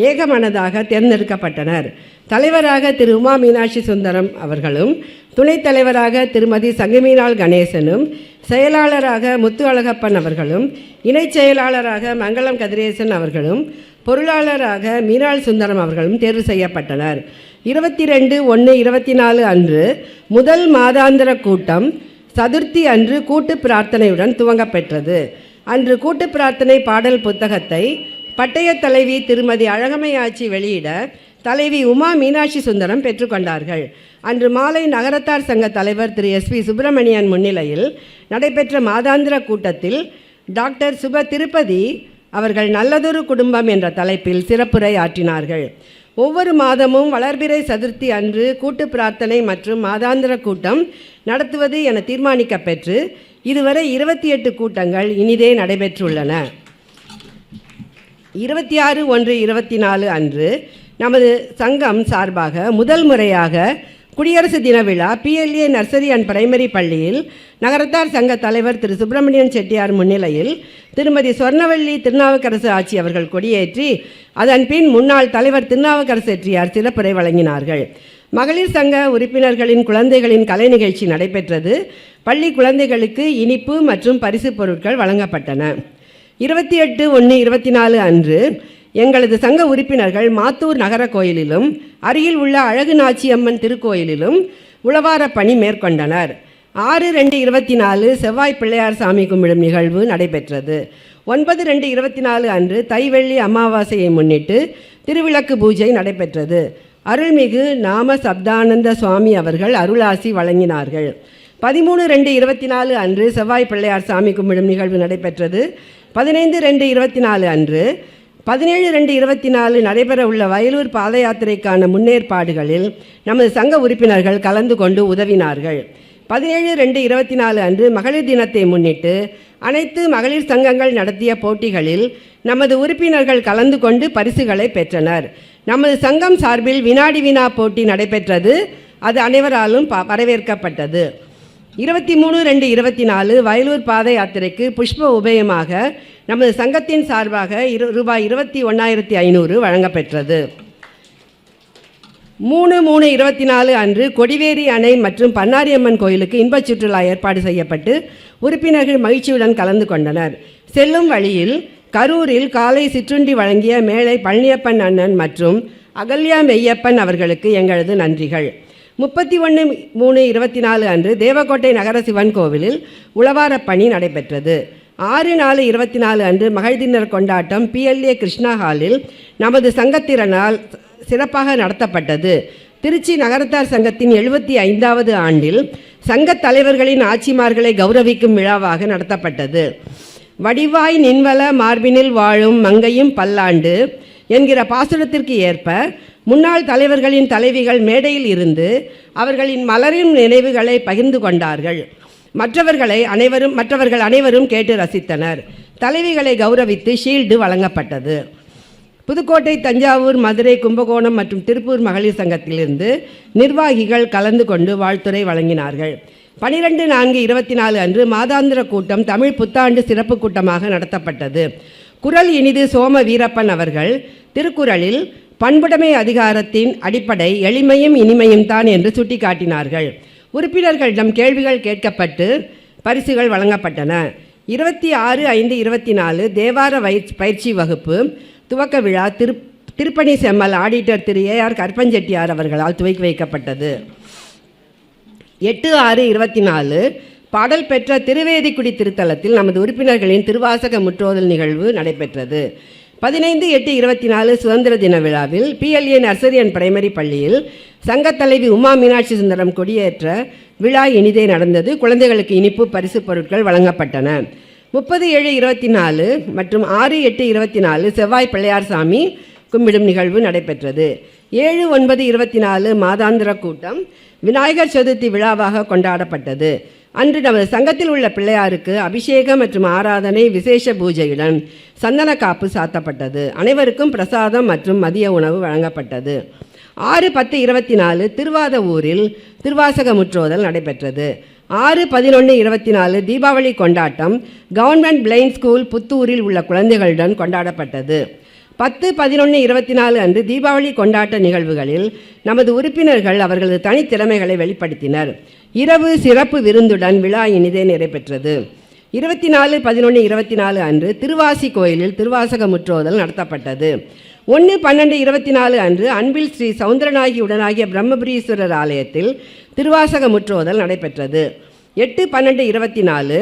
ஏகமனதாக தேர்ந்தெடுக்கப்பட்டனர். தலைவராக திரு உமா மீனாட்சி சுந்தரம் அவர்களும், துணைத் தலைவராக திருமதி சங்கமீனாள் கணேசனும், செயலாளராக முத்து அழகப்பன் அவர்களும், இணைச் செயலாளராக மங்களம் கதிரேசன் அவர்களும், பொருளாளராக மீனாள் சுந்தரம் அவர்களும் தேர்வு செய்யப்பட்டனர். 22/1/24 அன்று முதல் மாதாந்திர கூட்டம் சதுர்த்தி அன்று கூட்டு பிரார்த்தனையுடன் துவங்கப்பெற்றது. அன்று கூட்டு பிரார்த்தனை பாடல் புத்தகத்தை பட்டய தலைவி திருமதி அழகம்மை ஆச்சி வெளியிட தலைவி உமா மீனாட்சி சுந்தரம் பெற்றுக்கொண்டார்கள். அன்று மாலை நகரத்தார் சங்க தலைவர் திரு SP சுப்பிரமணியன் முன்னிலையில் நடைபெற்ற மாதாந்திர கூட்டத்தில் டாக்டர் சுப திருப்பதி அவர்கள் நல்லதொரு குடும்பம் என்ற தலைப்பில் சிறப்புரை ஆற்றினார்கள். ஒவ்வொரு மாதமும் வளர்பிறை சதுர்த்தி அன்று கூட்டு பிரார்த்தனை மற்றும் மாதாந்திர கூட்டம் நடத்துவது என தீர்மானிக்கப்பெற்று இதுவரை 28 கூட்டங்கள் இனிதே நடைபெற்றுள்ளன. 26/1/24 அன்று நமது சங்கம் சார்பாக முதல் முறையாக குடியரசு தின விழா PLA நர்சரி அண்ட் பிரைமரி பள்ளியில் நகரத்தார் சங்க தலைவர் திரு சுப்பிரமணியன் செட்டியார் முன்னிலையில் திருமதி சொர்ணவள்ளி திருநாவுக்கரசு ஆட்சி அவர்கள் கொடியேற்றி அதன் பின் முன்னாள் தலைவர் திருநாவுக்கரசு செட்டியார் சிறப்புரை வழங்கினார்கள். மகளிர் சங்க உறுப்பினர்களின் குழந்தைகளின் கலை நிகழ்ச்சி நடைபெற்றது. பள்ளி குழந்தைகளுக்கு இனிப்பு மற்றும் பரிசு பொருட்கள் வழங்கப்பட்டன. 28/1/24 அன்று எங்களது சங்க உறுப்பினர்கள் மாத்தூர் நகர கோயிலிலும் அருகில் உள்ள அழகு நாச்சியம்மன் திருக்கோயிலிலும் உழவார பணி மேற்கொண்டனர். 6/2/24 செவ்வாய் பிள்ளையார் சாமி கும்பிடும் நிகழ்வு நடைபெற்றது. 9/2/24 அன்று தைவெள்ளி அமாவாசையை முன்னிட்டு திருவிளக்கு பூஜை நடைபெற்றது. அருள்மிகு நாம சப்தானந்த சுவாமி அவர்கள் அருளாசி வழங்கினார்கள். 13/2/24 அன்று செவ்வாய் பிள்ளையார் சாமி கும்பிடும் நிகழ்வு நடைபெற்றது. 15/2/24 அன்று 17/2/24 நடைபெற உள்ள வயலூர் பாத யாத்திரைக்கான முன்னேற்பாடுகளில் நமது சங்க உறுப்பினர்கள் கலந்து கொண்டு உதவினார்கள். 17/2/24 அன்று மகளிர் தினத்தை முன்னிட்டு அனைத்து மகளிர் சங்கங்கள் நடத்திய போட்டிகளில் நமது உறுப்பினர்கள் கலந்து கொண்டு பரிசுகளை பெற்றனர். நமது சங்கம் சார்பில் வினாடி வினா போட்டி நடைபெற்றது. அது அனைவராலும் வரவேற்கப்பட்டது. 23/2/24 வயலூர் பாத யாத்திரைக்கு புஷ்ப உபயமாக நமது சங்கத்தின் சார்பாக ரூபாய் 21,500 வழங்கப்பெற்றது. 3/3/24 அன்று கொடிவேரி அணை மற்றும் பன்னாரியம்மன் கோயிலுக்கு இன்பச் சுற்றுலா ஏற்பாடு செய்யப்பட்டு உறுப்பினர்கள் மகிழ்ச்சியுடன் கலந்து கொண்டனர். செல்லும் வழியில் கரூரில் காலை சிற்றுண்டி வழங்கிய மேலை பழனியப்பன் அண்ணன் மற்றும் அகல்யா மெய்யப்பன் அவர்களுக்கு எங்களது நன்றிகள். 31/3/24 அன்று தேவக்கோட்டை நகர சிவன் கோவிலில் உழவார பணி நடைபெற்றது. 6/4/24 அன்று மகிழ்தினர் கொண்டாட்டம் PLA கிருஷ்ணா ஹாலில் நமது சங்கத்தினரால் சிறப்பாக நடத்தப்பட்டது. திருச்சி நகரத்தார் சங்கத்தின் 75வது ஆண்டில் சங்கத் தலைவர்களின் ஆட்சிமார்களை கௌரவிக்கும் விழாவாக நடத்தப்பட்டது. வடிவாய் நின்வல மார்பினில் வாழும் மங்கையும் பல்லாண்டு என்கிற பாசுரத்திற்கு ஏற்ப முன்னாள் தலைவர்களின் தலைவிகள் மேடையில் இருந்து அவர்களின் மலரின் நினைவுகளை பகிர்ந்து கொண்டார்கள். மற்றவர்கள் அனைவரும் கேட்டு ரசித்தனர். தலைவிகளை கௌரவித்து ஷீல்டு வழங்கப்பட்டது. புதுக்கோட்டை, தஞ்சாவூர், மதுரை, கும்பகோணம் மற்றும் திருப்பூர் மகளிர் சங்கத்திலிருந்து நிர்வாகிகள் கலந்து கொண்டு வாழ்த்துரை வழங்கினார்கள். 12/4/24 அன்று மாதாந்திர கூட்டம் தமிழ் புத்தாண்டு சிறப்பு கூட்டமாக நடத்தப்பட்டது. குரல் இனிது சோம வீரப்பன் அவர்கள் திருக்குறளில் பண்புடைமை அதிகாரத்தின் அடிப்படை எளிமையும் இனிமையும் தான் என்று சுட்டிக்காட்டினார்கள். உறுப்பினர்களிடம் கேள்விகள் கேட்கப்பட்டு பரிசுகள் வழங்கப்பட்டன. 26/5/24 தேவார பயிற்சி வகுப்பு துவக்க விழா திருப்பணி செம்மல் ஆடிட்டர் திரு AR கற்பஞ்செட்டியார் அவர்களால் துவக்கி வைக்கப்பட்டது. 8/6/24 பாடல் பெற்ற திருவேதிக்குடி திருத்தலத்தில் நமது உறுப்பினர்களின் திருவாசக முற்றோதல் நிகழ்வு நடைபெற்றது. 15/8/24 சுதந்திர தின விழாவில் PLA நர்சரி அண்ட் பிரைமரி பள்ளியில் சங்கத்தலைவி உமா மீனாட்சி சுந்தரம் கொடியேற்ற விழா இனிதே நடந்தது. குழந்தைகளுக்கு இனிப்பு பரிசு பொருட்கள் வழங்கப்பட்டன. 30/7/24 மற்றும் 6/8/24 செவ்வாய் பிள்ளையார் சாமி கும்பிடும் நிகழ்வு நடைபெற்றது. 7/9/24 மாதாந்திர கூட்டம் விநாயகர் சதுர்த்தி விழாவாக கொண்டாடப்பட்டது. அன்று நமது சங்கத்தில் உள்ள பிள்ளையாருக்கு அபிஷேகம் மற்றும் ஆராதனை விசேஷ பூஜையுடன் சந்தன காப்பு சாத்தப்பட்டது. அனைவருக்கும் பிரசாதம் மற்றும் மதிய உணவு வழங்கப்பட்டது. 6/10/24 திருவாத ஊரில் திருவாசக முற்றோதல் நடைபெற்றது. 6/11/24 தீபாவளி கொண்டாட்டம் கவர்மெண்ட் பிளைண்ட் ஸ்கூல் புத்தூரில் உள்ள குழந்தைகளுடன் கொண்டாடப்பட்டது. 10/11/24 அன்று தீபாவளி கொண்டாட்ட நிகழ்வுகளில் நமது உறுப்பினர்கள் அவர்களது தனித்திறமைகளை வெளிப்படுத்தினர். இரவு சிறப்பு விருந்துடன் விழா இனிதே நிறைவேற்றது. 24/11/24 அன்று திருவாசி கோயிலில் திருவாசக முற்றோதல் நடத்தப்பட்டது. 1/12/24 அன்று அன்பில் ஸ்ரீ சவுந்தரநாயகி உடனாகிய பிரம்மபுரீஸ்வரர் ஆலயத்தில் திருவாசக முற்றோதல் நடைபெற்றது. 8/12/24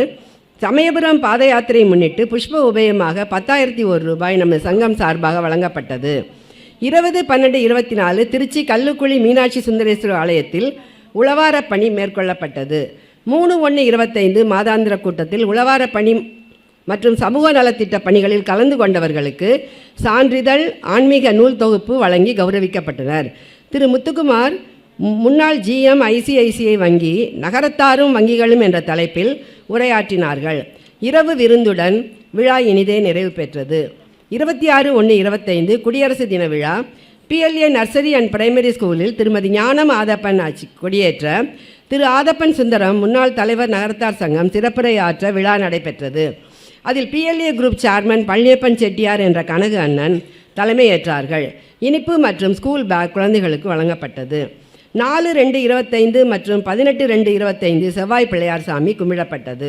சமயபுரம் பாத யாத்திரை முன்னிட்டு புஷ்ப உபயமாக 10,001 ரூபாய் நமது சங்கம் சார்பாக வழங்கப்பட்டது. 20/12/24 திருச்சி கல்லுக்குழி மீனாட்சி சுந்தரேஸ்வரர் ஆலயத்தில் உழவார பணி மேற்கொள்ளப்பட்டது. 3/1/25 மாதாந்திர கூட்டத்தில் உழவார பணி மற்றும் சமூக நலத்திட்ட பணிகளில் கலந்து கொண்டவர்களுக்கு சான்றிதழ், ஆன்மீக நூல் தொகுப்பு வழங்கி கௌரவிக்கப்பட்டனர். திரு முத்துக்குமார் முன்னாள் GM ICICI வங்கி நகரத்தாரும் வங்கிகளும் என்ற தலைப்பில் உரையாற்றினார்கள். இரவு விருந்துடன் விழா இனிதே நிறைவு பெற்றது. 26/1/25 குடியரசு தின விழா PLA நர்சரி அண்ட் பிரைமரி ஸ்கூலில் திருமதி ஞானம் ஆதப்பன் ஆட்சி கொடியேற்ற திரு ஆதப்பன் சுந்தரம் முன்னாள் தலைவர் நகரத்தார் சங்கம் சிறப்புரையாற்ற விழா நடைபெற்றது. அதில் PLA group chairman Palaniappan Chettiar என்ற கனகு அண்ணன் தலைமையேற்றார்கள். இனிப்பு மற்றும் ஸ்கூல் பேக் குழந்தைகளுக்கு வழங்கப்பட்டது. 4/2/25 மற்றும் 18/2/25 செவ்வாய் பிள்ளையார் சாமி கும்பிடப்பட்டது.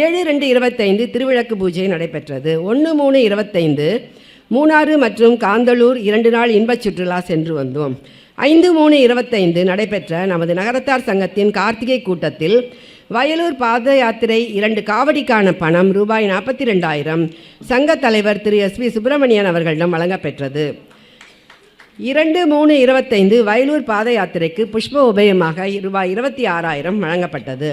7/2/25 திருவிளக்கு பூஜை நடைபெற்றது. 1/3/25 மூணாறு மற்றும் காந்தளூர் 2 நாள் இன்பச் சுற்றுலா சென்று வந்தோம். 5/3/25 நடைபெற்ற நமது நகரத்தார் சங்கத்தின் கார்த்திகை கூட்டத்தில் வயலூர் பாத யாத்திரை 2 காவடிக்கான பணம் ரூபாய் 42,000 சங்க தலைவர் திரு SP சுப்பிரமணியன் அவர்களிடம் வழங்கப்பெற்றது. 2/3/25 வயலூர் பாத யாத்திரைக்கு புஷ்ப உபயமாக ரூபாய் 26,000 வழங்கப்பட்டது.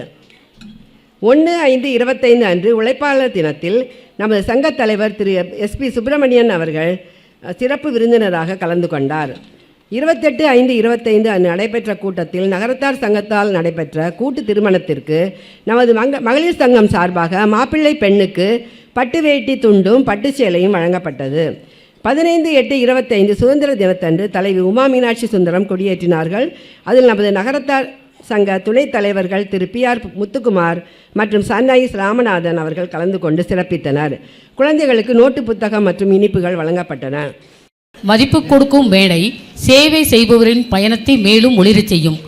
1/5/25 அன்று உழைப்பாளர் தினத்தில் நமது சங்க தலைவர் திரு SP சுப்பிரமணியன் அவர்கள் சிறப்பு விருந்தினராக கலந்து கொண்டார். 28/5/25 அன்று நடைபெற்ற கூட்டத்தில் நகரத்தார் சங்கத்தால் நடைபெற்ற கூட்டு திருமணத்திற்கு நமது மகளிர் சங்கம் சார்பாக மாப்பிள்ளை பெண்ணுக்கு பட்டு வேட்டி துண்டும் பட்டு சேலையும் வழங்கப்பட்டது. 15/8/25 சுதந்திர தினத்தன்று தலைவி உமா மீனாட்சி சுந்தரம் கொடியேற்றினார்கள். அதில் நமது நகரத்தார் சங்க துணைத் தலைவர்கள் திரு PR முத்துக்குமார் மற்றும் சன்ஐஸ் ராமநாதன் அவர்கள் கலந்து கொண்டு சிறப்பித்தனர். குழந்தைகளுக்கு நோட்டு புத்தகம் மற்றும் இனிப்புகள் வழங்கப்பட்டன. மதிப்பு கொடுக்கும் மேடை சேவை செய்பவரின் பயணத்தை மேலும் ஒளிரச் செய்யும்.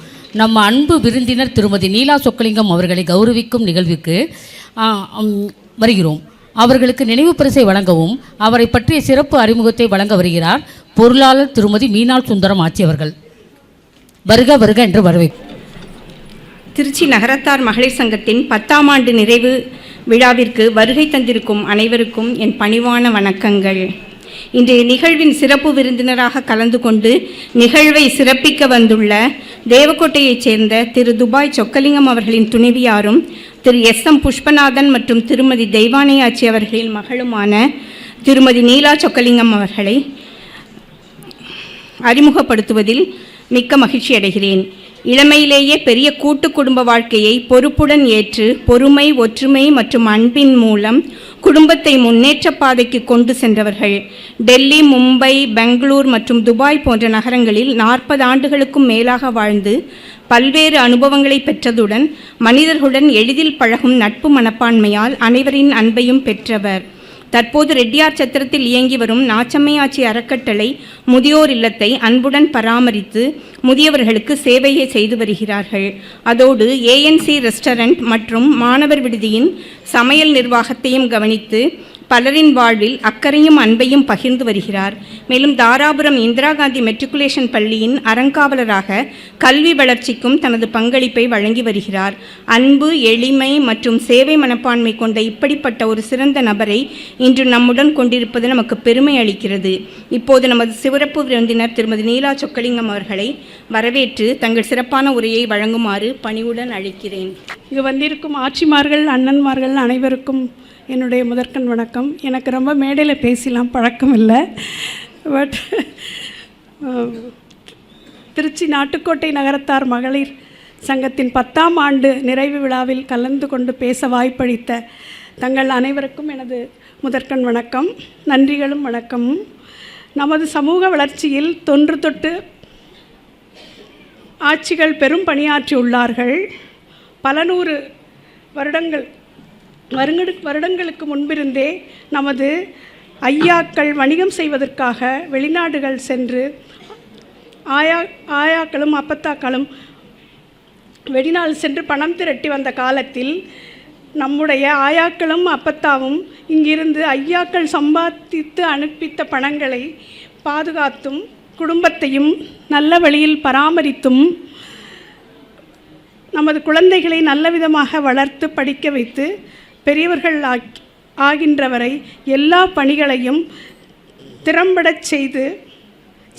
நம்ம அன்பு விருந்தினர் திருமதி நீலா சொக்கலிங்கம் அவர்களை கௌரவிக்கும் நிகழ்வுக்கு வருகிறோம். அவர்களுக்கு நினைவு பரிசை வழங்கவும் அவரை பற்றிய சிறப்பு அறிமுகத்தை வழங்க வருகிறார் பொருளாளர் திருமதி மீனாள் சுந்தரம் ஆட்சி அவர்கள். வருக வருக என்று வரவேற்கிறோம். திருச்சி நகரத்தார் மகளிர் சங்கத்தின் 10ஆம் ஆண்டு நிறைவு விழாவிற்கு வருகை தந்திருக்கும் அனைவருக்கும் என் பணிவான வணக்கங்கள். இன்றைய நிகழ்வின் சிறப்பு விருந்தினராக கலந்து கொண்டு நிகழ்வை சிறப்பிக்க வந்துள்ள தேவக்கோட்டையைச் சேர்ந்த திரு துபாய் சொக்கலிங்கம் அவர்களின் துணைவியாரும் திரு SM புஷ்பநாதன் மற்றும் திருமதி தெய்வானை ஆட்சி அவர்களின் மகளுமான திருமதி நீலா சொக்கலிங்கம் அவர்களை அறிமுகப்படுத்துவதில் மிக்க மகிழ்ச்சி அடைகிறேன். இளமையிலேயே பெரிய கூட்டு குடும்ப வாழ்க்கையை பொறுப்புடன் ஏற்று பொறுமை, ஒற்றுமை மற்றும் அன்பின் மூலம் குடும்பத்தை முன்னேற்ற பாதைக்கு கொண்டு சென்றவர்கள். டெல்லி, மும்பை, பெங்களூர் மற்றும் துபாய் போன்ற நகரங்களில் 40 ஆண்டுகளுக்கும் மேலாக வாழ்ந்து பல்வேறு அனுபவங்களை பெற்றதுடன் மனிதர்களுடன் எளிதில் பழகும் நட்பு மனப்பான்மையால் அனைவரின் அன்பையும் பெற்றவர். தற்போது ரெட்டியார் சத்திரத்தில் இயங்கி வரும் நாச்சம்மையாச்சி அறக்கட்டளை முதியோர் இல்லத்தை அன்புடன் பராமரித்து முதியவர்களுக்கு சேவையை செய்து வருகிறார்கள். அதோடு ANC ரெஸ்டாரண்ட் மற்றும் மாணவர் விடுதியின் சமையல் நிர்வாகத்தையும் கவனித்து பலரின் வாழ்வில் அக்கறையும் அன்பையும் பகிர்ந்து வருகிறார். மேலும் தாராபுரம் இந்திரா காந்தி மெட்ரிகுலேஷன் பள்ளியின் அறங்காவலராக கல்வி வளர்ச்சிக்கும் தனது பங்களிப்பை வழங்கி வருகிறார். அன்பு, எளிமை மற்றும் சேவை மனப்பான்மை கொண்ட இப்படிப்பட்ட ஒரு சிறந்த நபரை இன்று நம்முடன் கொண்டிருப்பது நமக்கு பெருமை அளிக்கிறது. இப்போது நமது சிறப்பு விருந்தினர் திருமதி நீலா சொக்கலிங்கம் அவர்களை வரவேற்று தங்கள் சிறப்பான உரையை வழங்குமாறு பணிவுடன் அழைக்கிறேன். இங்கு வந்திருக்கும் ஆட்சிமார்கள், அண்ணன்மார்கள் அனைவருக்கும் என்னுடைய முதற்கண் வணக்கம். எனக்கு ரொம்ப மேடையில் பேசலாம் பழக்கம் இல்லை. பட் திருச்சி நாட்டுக்கோட்டை நகரத்தார் மகளிர் சங்கத்தின் 10ஆம் ஆண்டு நிறைவு விழாவில் கலந்து கொண்டு பேச வாய்ப்பளித்த தங்கள் அனைவருக்கும் எனது முதற்கண் வணக்கம், நன்றிகளும் வணக்கமும். நமது சமூக வளர்ச்சியில் தொன்று தொட்டு ஆட்சிகள் பெரும் பணியாற்றியுள்ளார்கள். பல நூறு வருடங்களுக்கு முன்பிருந்தே நமது ஐயாக்கள் வணிகம் செய்வதற்காக வெளிநாடுகள் சென்று ஆயாக்களும் அப்பத்தாக்களும் வெளிநாடு சென்று பணம் திரட்டி வந்த காலத்தில் நம்முடைய ஆயாக்களும் அப்பத்தாவும் இங்கிருந்து ஐயாக்கள் சம்பாதித்து அனுப்பித்த பணங்களை பாதுகாத்தும் குடும்பத்தையும் நல்ல வழியில் பராமரித்தும் நமது குழந்தைகளை நல்ல விதமாக வளர்த்து படிக்க வைத்து பெரியவர்கள் ஆகின்றவரை எல்லா பணிகளையும் திறம்படச் செய்து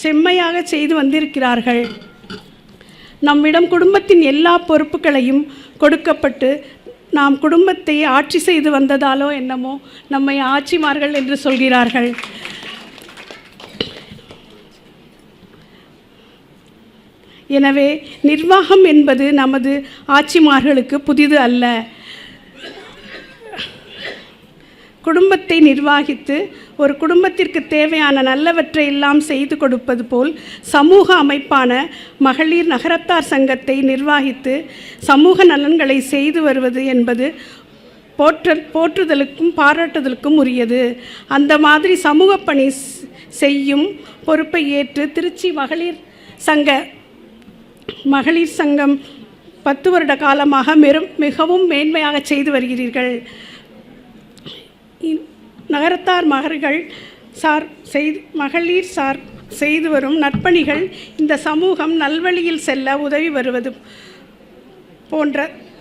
செம்மையாக செய்து வந்திருக்கிறார்கள். நம்மிடம் குடும்பத்தின் எல்லா பொறுப்புகளையும் கொடுக்கப்பட்டு நாம் குடும்பத்தை ஆட்சி செய்து வந்ததாலோ என்னமோ நம்மை ஆட்சிமார்கள் என்று சொல்கிறார்கள். எனவே நிர்வாகம் என்பது நமது ஆட்சிமார்களுக்கு புதிது அல்ல. குடும்பத்தை நிர்வாகித்து ஒரு குடும்பத்திற்கு தேவையான நல்லவற்றை எல்லாம் செய்து கொடுப்பது போல் சமூக அமைப்பான மகளிர் நகரத்தார் சங்கத்தை நிர்வாகித்து சமூக நலன்களை செய்து வருவது என்பது போற்றுதலுக்கும் பாராட்டுதலுக்கும் உரியது. அந்த மாதிரி சமூக பணி செய்யும் பொறுப்பை ஏற்று திருச்சி மகளிர் சங்கம் 10 வருட காலமாக மிகவும் மேன்மையாக செய்து வருகிறீர்கள். நகரத்தார் மகளிர் செய்து வரும் நற்பணிகள் இந்த சமூகம் நல்வழியில் செல்ல உதவி வருவது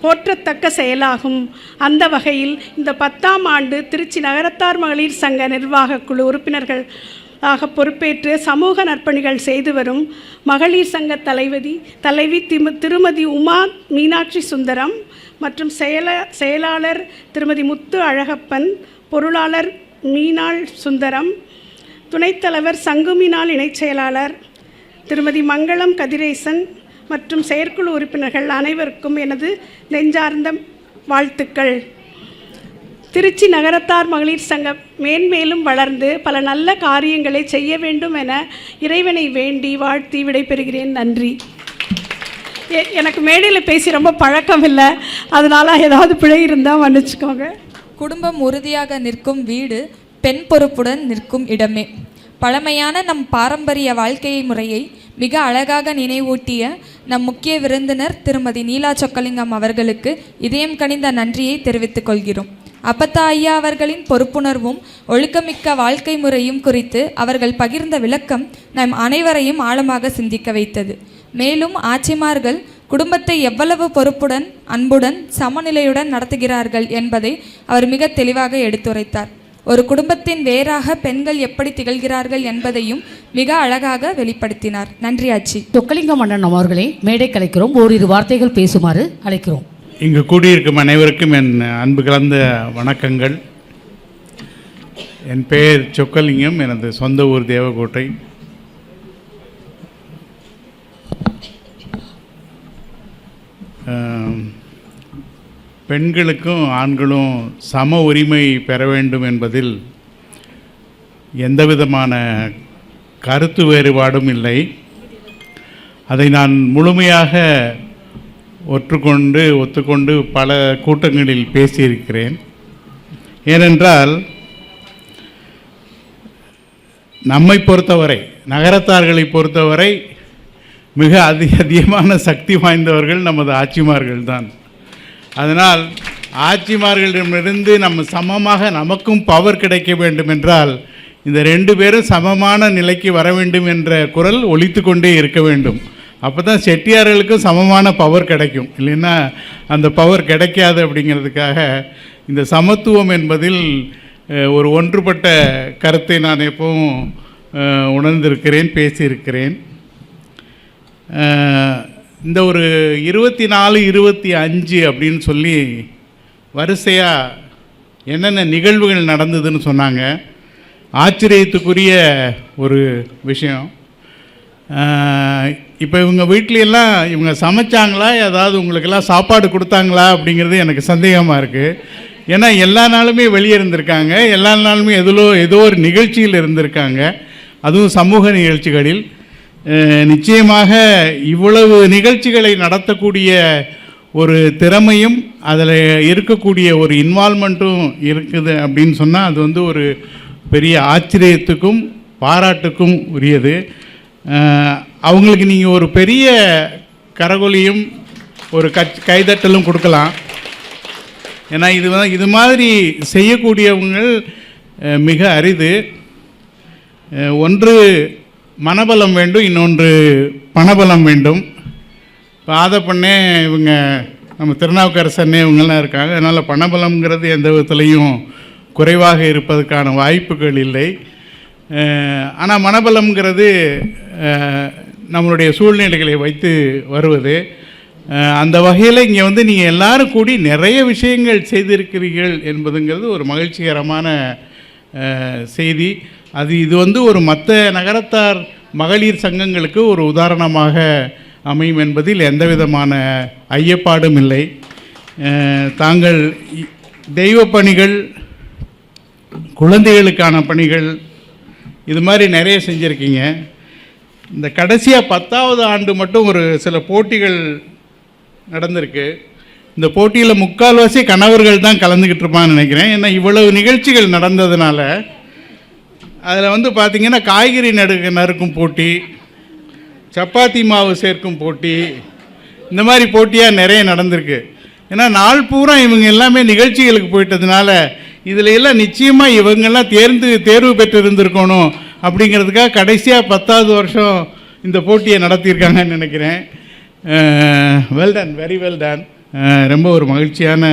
போற்றத்தக்க செயலாகும். அந்த வகையில் இந்த 10ஆம் ஆண்டு திருச்சி நகரத்தார் மகளிர் சங்க நிர்வாக குழு உறுப்பினர்களாக பொறுப்பேற்று சமூக நற்பணிகள் செய்து வரும் மகளிர் சங்க தலைவி திருமதி உமா மீனாட்சி சுந்தரம் மற்றும் செயலாளர் திருமதி முத்து அழகப்பன், பொருளாளர் மீனாள் சுந்தரம், துணைத்தலைவர் சங்குமீனாள் இணைச் செயலாளர் திருமதி மங்களம் கதிரேசன் மற்றும் செயற்குழு உறுப்பினர்கள் அனைவருக்கும் எனது நெஞ்சார்ந்த வாழ்த்துக்கள். திருச்சி நகரத்தார் மகளிர் சங்கம் மேன்மேலும் வளர்ந்து பல நல்ல காரியங்களை செய்ய வேண்டும் என இறைவனை வேண்டி வாழ்த்தி விடைபெறுகிறேன். நன்றி. எனக்கு மேடையில் பேசி ரொம்ப பழக்கம் இல்லை, அதனால் ஏதாவது பிழை இருந்தால் மன்னிச்சுக்கோங்க. குடும்பம் உறுதியாக நிற்கும் வீடு பெண் பொறுப்புடன் நிற்கும் இடமே. பழமையான நம் பாரம்பரிய வாழ்க்கை முறையை மிக அழகாக நினைவூட்டிய நம் முக்கிய விருந்தினர் திருமதி நீலா சொக்கலிங்கம் அவர்களுக்கு இதயம் கனிந்த நன்றியை தெரிவித்துக் கொள்கிறோம். அப்பத்தா ஐயா அவர்களின் பொறுப்புணர்வும் ஒழுக்கமிக்க வாழ்க்கை முறையும் குறித்து அவர்கள் பகிர்ந்த விளக்கம் நம் அனைவரையும் ஆழமாக சிந்திக்க வைத்தது. மேலும் ஆட்சிமார்கள் குடும்பத்தை எவ்வளவு பொறுப்புடன், அன்புடன், சமநிலையுடன் நடத்துகிறார்கள் என்பதை அவர் மிக தெளிவாக எடுத்துரைத்தார். ஒரு குடும்பத்தின் வேறாக பெண்கள் எப்படி திகழ்கிறார்கள் என்பதையும் மிக அழகாக வெளிப்படுத்தினார். நன்றி ஆட்சி. சொக்கலிங்கம் அண்ணன் அவர்களை மேடை கலைக்கிறோம். ஓரிரு வார்த்தைகள் பேசுமாறு அழைக்கிறோம். இங்கு கூடியிருக்கும் அனைவருக்கும் என் அன்பு கலந்த வணக்கங்கள். என் பெயர் சொக்கலிங்கம். எனது சொந்த ஊர் தேவக்கோட்டை. பெண்களுக்கும் ஆண்களும் சம உரிமை பெற வேண்டும் என்பதில் எந்தவிதமான கருத்து வேறுபாடும் இல்லை. அதை நான் முழுமையாக ஒத்துக்கொண்டு பல கூட்டங்களில் பேசியிருக்கிறேன். ஏனென்றால் நம்மை பொறுத்தவரை, நகரத்தார்களை பொறுத்தவரை மிக அதிகமான சக்தி வாய்ந்தவர்கள் நமது ஆட்சிமார்கள் தான். அதனால் ஆட்சிமார்களிடமிருந்து நம்ம சமமாக நமக்கும் பவர் கிடைக்க வேண்டும் என்றால் இந்த 2 பேரும் சமமான நிலைக்கு வர வேண்டும் என்ற குரல் ஒலித்து கொண்டே இருக்க வேண்டும். அப்போ தான் செட்டியார்களுக்கும் சமமான பவர் கிடைக்கும். இல்லைன்னா அந்த பவர் கிடைக்காது. அப்படிங்கிறதுக்காக இந்த சமத்துவம் என்பதில் ஒரு ஒன்றுபட்ட கருத்தை நான் எப்பவும் உணர்ந்திருக்கிறேன், பேசியிருக்கிறேன். இந்த ஒரு 24, 25 அப்படின்னு சொல்லி வரிசையாக என்னென்ன நிகழ்வுகள் நடந்ததுன்னு சொன்னாங்க. ஆச்சரியத்துக்குரிய ஒரு விஷயம். இப்போ இவங்க வீட்லையெல்லாம் இவங்க சமைச்சாங்களா, ஏதாவது உங்களுக்கெல்லாம் சாப்பாடு கொடுத்தாங்களா அப்படிங்கிறது எனக்கு சந்தேகமாக இருக்குது. ஏன்னா எல்லா நாளுமே வெளியே இருந்திருக்காங்க, எல்லா நாளுமே ஏதோ ஒரு நிகழ்ச்சியில் இருந்திருக்காங்க, அதுவும் சமூக நிகழ்ச்சிகளில். நிச்சயமாக இவ்வளவு நிகழ்ச்சிகளை நடத்தக்கூடிய ஒரு திறமையும் அதில் இருக்கக்கூடிய ஒரு இன்வால்மெண்ட்டும் இருக்குது அப்படின்னு சொன்னால் அது வந்து ஒரு பெரிய ஆச்சரியத்துக்கும் பாராட்டுக்கும் உரியது. அவங்களுக்கு நீங்கள் ஒரு பெரிய கரகொலியும் ஒரு கைதட்டலும் கொடுக்கலாம். ஏன்னா இது மாதிரி செய்யக்கூடியவங்க மிக அரிது. ஒன்று மனபலம் வேண்டும், இன்னொன்று பணபலம் வேண்டும். இப்போ ஆதப்பண்ணே இவங்க நம்ம திருநாவுக்கரசன்னே இவங்கெல்லாம் இருக்காங்க. அதனால் பணபலம்ங்கிறது எந்த விதத்துலையும் குறைவாக இருப்பதற்கான வாய்ப்புகள் இல்லை. ஆனால் மனபலம்ங்கிறது நம்மளுடைய சூழ்நிலைகளை வைத்து வருவது. அந்த வகையில் இங்கே வந்து நீங்கள் எல்லாரும் கூடி நிறைய விஷயங்கள் செய்திருக்கிறீர்கள் என்பதுங்கிறது ஒரு மகிழ்ச்சிகரமான செய்தி. இது வந்து ஒரு மற்ற நகரத்தார் மகளிர் சங்கங்களுக்கு ஒரு உதாரணமாக அமையும் என்பதில் எந்த விதமான ஐயப்பாடும் இல்லை. தாங்கள் தெய்வ பணிகள், குழந்தைகளுக்கான பணிகள், இது மாதிரி நிறைய செஞ்சுருக்கீங்க. இந்த கடைசியாக 10வது ஆண்டு மட்டும் ஒரு சில போட்டிகள் நடந்திருக்கு. இந்த போட்டியில் முக்கால்வாசி கணவர்கள் தான் கலந்துக்கிட்டு இருப்பான்னு நினைக்கிறேன். ஏன்னா இவ்வளவு நிகழ்ச்சிகள் நடந்ததுனால அதில் வந்து பார்த்திங்கன்னா காய்கறி நறுக்கும் போட்டி, சப்பாத்தி மாவு சேர்க்கும் போட்டி, இந்த மாதிரி போட்டியாக நிறைய நடந்திருக்கு. ஏன்னா நாள் பூரா இவங்க எல்லாமே நிகழ்ச்சிகளுக்கு போயிட்டதுனால இதில் எல்லாம் நிச்சயமாக இவங்கெல்லாம் தேர்வு பெற்று இருந்திருக்கணும் அப்படிங்கிறதுக்காக கடைசியாக 10வது வருஷம் இந்த போட்டியை நடத்தியிருக்காங்கன்னு நினைக்கிறேன். Well done, very well done. ரொம்ப ஒரு மகிழ்ச்சியான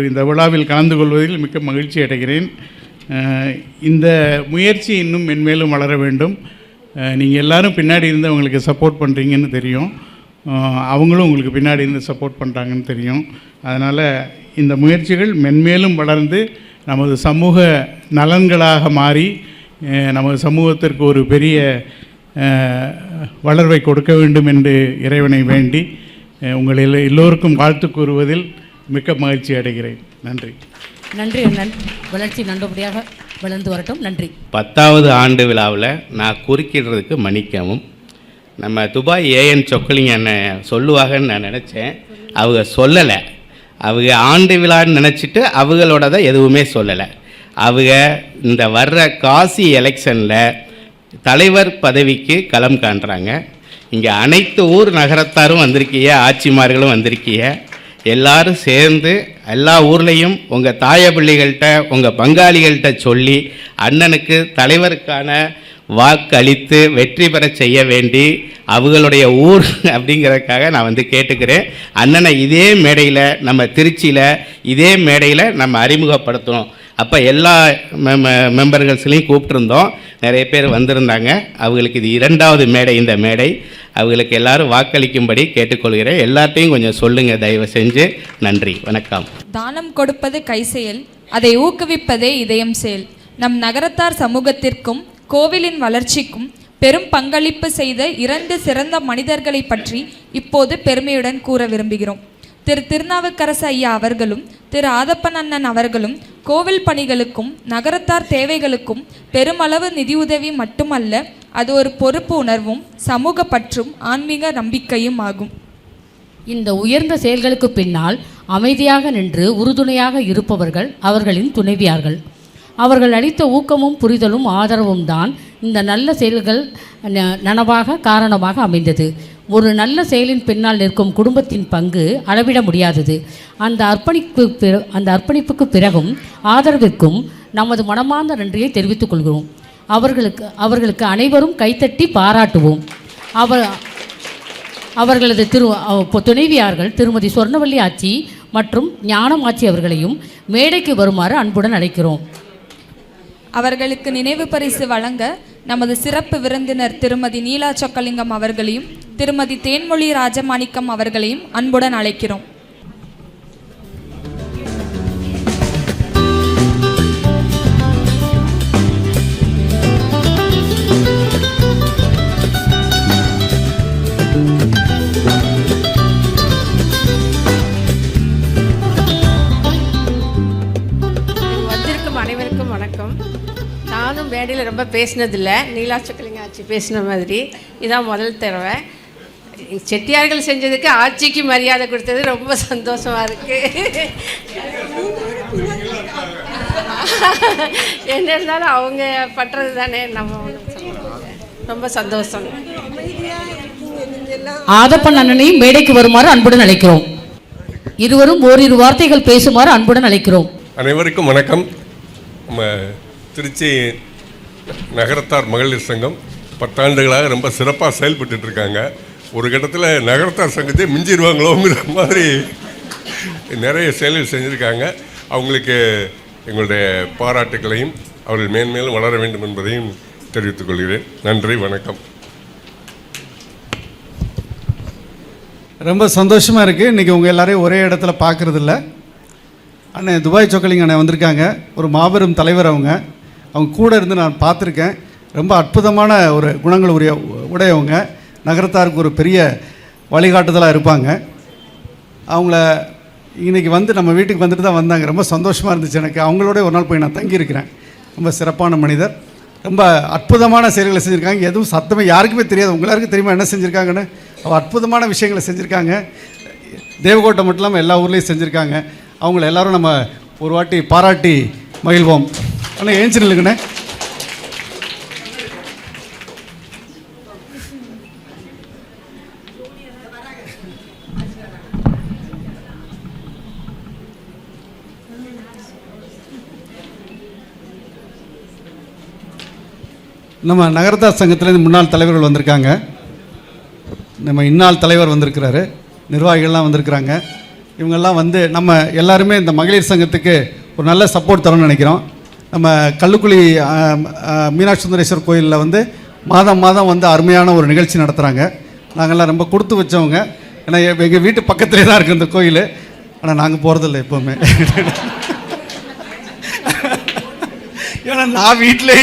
இந்த விழாவில் கலந்து கொள்வதில் மிக்க மகிழ்ச்சி அடைகிறேன். இந்த முயற்சி இன்னும் மென்மேலும் வளர வேண்டும். நீங்கள் எல்லோரும் பின்னாடி இருந்து அவங்களுக்கு சப்போர்ட் பண்ணுறீங்கன்னு தெரியும், அவங்களும் உங்களுக்கு பின்னாடி இருந்து சப்போர்ட் பண்ணுறாங்கன்னு தெரியும். அதனால் இந்த முயற்சிகள் மென்மேலும் வளர்ந்து நமது சமூக நலன்களாக மாறி நமது சமூகத்திற்கு ஒரு பெரிய வளர்வை கொடுக்க வேண்டும் என்று இறைவனை வேண்டி உங்கள் எல்லோருக்கும் வாழ்த்து கூறுவதில் மிக்க மகிழ்ச்சி அடைகிறேன். நன்றி. நன்றி. வளர்ச்சி நல்லபடியாக வளர்ந்து வரட்டும். நன்றி. 10வது ஆண்டு விழாவில் நான் குறுக்கிடுறதுக்கு மன்னிக்கவும். நம்ம துபாய் ஏஎன் சொக்கலிங்க அண்ணன் சொல்லுவாங்கன்னு நான் நினச்சேன், அவங்க சொல்லலை. அவங்க ஆண்டு விழான்னு நினச்சிட்டு அவங்களோட தான் எதுவுமே சொல்லலை. அவங்க இந்த வர்ற காசி எலெக்ஷனில் தலைவர் பதவிக்கு களம் காண்றாங்க. இங்கே அனைத்து ஊர் நகரத்தாரும் வந்திருக்கீங்க, ஆட்சிமார்களும் வந்திருக்கீங்க. எல்லாரும் சேர்ந்து எல்லா ஊர்லேயும் உங்கள் தாய பிள்ளைகள்கிட்ட, உங்கள் பங்காளிகள்கிட்ட சொல்லி அண்ணனுக்கு தலைவருக்கான வாக்களித்து வெற்றி பெற செய்ய வேண்டி அவங்களுடைய ஊர் அப்படிங்கிறதுக்காக நான் வந்து கேட்டுக்கிறேன். அண்ணனை இதே மேடையில், நம்ம திருச்சியில் இதே மேடையில் நம்ம அறிமுகப்படுத்தணும். அப்போ எல்லா மெம்பர்கள்ஸ்லையும் கூப்பிட்டுருந்தோம், நிறைய பேர் வந்திருந்தாங்க. அவங்களுக்கு இது 2வது மேடை. இந்த மேடை அவங்களுக்கு எல்லாரும் வாக்களிக்கும்படி கேட்டுக்கொள்கிறேன். எல்லாத்தையும் கொஞ்சம் சொல்லுங்கள் தயவு செஞ்சு. நன்றி, வணக்கம். தானம் கொடுப்பது கை செயல், அதை ஊக்குவிப்பதே இதயம் செயல். நம் நகரத்தார் சமூகத்திற்கும் கோவிலின் வளர்ச்சிக்கும் பெரும் பங்களிப்பு செய்த 2 சிறந்த மனிதர்களை பற்றி இப்போது பெருமையுடன் கூற விரும்புகிறோம். திரு திருநாவுக்கரசு ஐயா அவர்களும் திரு ஆதப்பன் அண்ணன் அவர்களும் கோவில் பணிகளுக்கும் நகரத்தார் தேவைகளுக்கும் பெருமளவு நிதியுதவி மட்டுமல்ல, அது ஒரு பொறுப்பு உணர்வும் சமூக பற்றும் ஆன்மீக நம்பிக்கையும் ஆகும். இந்த உயர்ந்த செயல்களுக்கு பின்னால் அமைதியாக நின்று உறுதுணையாக இருப்பவர்கள் அவர்களின் துணைவியார்கள். அவர்கள் அளித்த ஊக்கமும் புரிதலும் ஆதரவும் தான் இந்த நல்ல செயல்கள் நனவாக காரணமாக அமைந்தது. ஒரு நல்ல செயலின் பின்னால் நிற்கும் குடும்பத்தின் பங்கு அளவிட முடியாதது. அந்த அர்ப்பணிப்புக்கு பிறகும் ஆதரவிற்கும் நமது மனமார்ந்த நன்றியை தெரிவித்துக் கொள்கிறோம். அவர்களுக்கு அனைவரும் கைத்தட்டி பாராட்டுவோம். அவர்களது துணைவியார்கள் திருமதி சொர்ணவல்லி ஆச்சி மற்றும் ஞானம் ஆச்சி அவர்களையும் மேடைக்கு வருமாறு அன்புடன் அழைக்கிறோம். அவர்களுக்கு நினைவு பரிசு வழங்க நமது சிறப்பு விருந்தினர் திருமதி நீலா சொக்கலிங்கம் அவர்களையும் திருமதி தேன்மொழி ராஜமாணிக்கம் அவர்களையும் அன்புடன் அழைக்கிறோம். வந்திருக்கும் அனைவருக்கும் வணக்கம். நானும் மேடையில் ரொம்ப பேசினதில்லை, நீலா சொக்கலிங்க ஆட்சி பேசின மாதிரி இதான் முதல் தடவை. செட்டியார்கள் செஞ்சதுக்கு ஆட்சிக்கு மரியாதை கொடுத்தது ரொம்ப சந்தோஷமாக இருக்குது. என்ன இருந்தாலும் அவங்க பண்ணுறது தானே, நம்ம ரொம்ப சந்தோஷம். ஆதப்பன் அண்ணனையும் மேடைக்கு வருமாறு அன்புடன் அழைக்கிறோம். இருவரும் ஓரிரு வார்த்தைகள் பேசுமாறு அன்புடன் அழைக்கிறோம். அனைவருக்கும் வணக்கம். நம்ம திருச்சி நகரத்தார் மகளிர் சங்கம் 10 ஆண்டுகளாக ரொம்ப சிறப்பாக செயல்பட்டு இருக்காங்க. ஒரு கட்டத்தில் நகரத்தார் சங்கத்தை மிஞ்சிடுவாங்களோங்கிற மாதிரி நிறைய செயல்கள் செஞ்சுருக்காங்க. அவங்களுக்கு எங்களுடைய பாராட்டுக்களையும் அவர்கள் மேன்மேலும் வளர வேண்டும் என்பதையும் தெரிவித்துக் கொள்கிறேன். நன்றி, வணக்கம். ரொம்ப சந்தோஷமாக இருக்குது. இன்றைக்கி உங்கள் எல்லாரையும் ஒரே இடத்துல பார்க்குறதில்ல. அண்ணன் துபாய் சொக்கலிங்க அண்ணன் வந்திருக்காங்க. ஒரு மாபெரும் தலைவர். அவங்க கூட இருந்து நான் பார்த்துருக்கேன். ரொம்ப அற்புதமான ஒரு குணங்கள் உடையவங்க. நகரத்தாருக்கு ஒரு பெரிய வழிகாட்டுதலாக இருப்பாங்க. அவங்கள இன்றைக்கி நம்ம வீட்டுக்கு வந்துட்டு தான் வந்தாங்க. ரொம்ப சந்தோஷமாக இருந்துச்சு எனக்கு. அவங்களோட ஒரு நாள் போய் நான் தங்கியிருக்கிறேன். ரொம்ப சிறப்பான மனிதர். ரொம்ப அற்புதமான செயல்களை செஞ்சுருக்காங்க. எதுவும் சத்தமாக யாருக்குமே தெரியாது. உங்க எல்லாருக்கும் தெரியுமா என்ன செஞ்சுருக்காங்கன்னு? அற்புதமான விஷயங்களை செஞ்சுருக்காங்க. தேவகோட்டை மட்டும் இல்லாமல் எல்லா ஊர்லேயும் செஞ்சுருக்காங்க. அவங்கள எல்லோரும் நம்ம ஒரு வாட்டி பாராட்டி மகிழ்வோம். ஆனால் ஏஞ்சி நில்லுங்கண்ணே. நம்ம நகரத்தார் சங்கத்திலேருந்து முன்னாள் தலைவர்கள் வந்திருக்காங்க. நம்ம இந்நாள் தலைவர் வந்திருக்கிறாரு. நிர்வாகிகள்லாம் வந்திருக்கிறாங்க. இவங்கெல்லாம் நம்ம எல்லாருமே இந்த மகளிர் சங்கத்துக்கு ஒரு நல்ல சப்போர்ட் தரணும்னு நினைக்கிறோம். நம்ம கல்லுக்குழி மீனாட்சி சுந்தரேஸ்வர் கோயிலில் மாதம் மாதம் அருமையான ஒரு நிகழ்ச்சி நடத்துகிறாங்க. நாங்கள்லாம் ரொம்ப கொடுத்து வச்சவங்க. ஏன்னா எங்கள் வீட்டு பக்கத்துலேயே தான் இருக்குது இந்த கோயில். ஆனால் நாங்கள் போகிறதில்ல எப்போவுமே. ஏன்னா நான் வீட்டிலே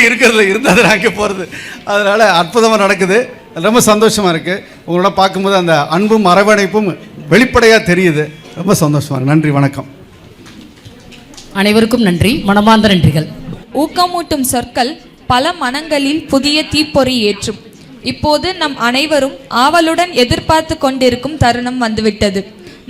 இருந்தால் நாங்கள் போகிறது. அதனால் அற்புதமாக நடக்குது. ரொம்ப சந்தோஷமாக இருக்குது. உங்களோட பார்க்கும்போது அந்த அன்பும் அரவணைப்பும் வெளிப்படையாக தெரியுது. ரொம்ப சந்தோஷமாக இருக்குது. நன்றி, வணக்கம். அனைவருக்கும் நன்றி, மனமார்ந்த நன்றிகள். ஊக்கமூட்டும் சொற்கள் பல மனங்களில் புதிய தீப்பொறி ஏற்றும். இப்போது நம் அனைவரும் ஆவலுடன் எதிர்பார்த்து கொண்டிருக்கும் தருணம் வந்துவிட்டது.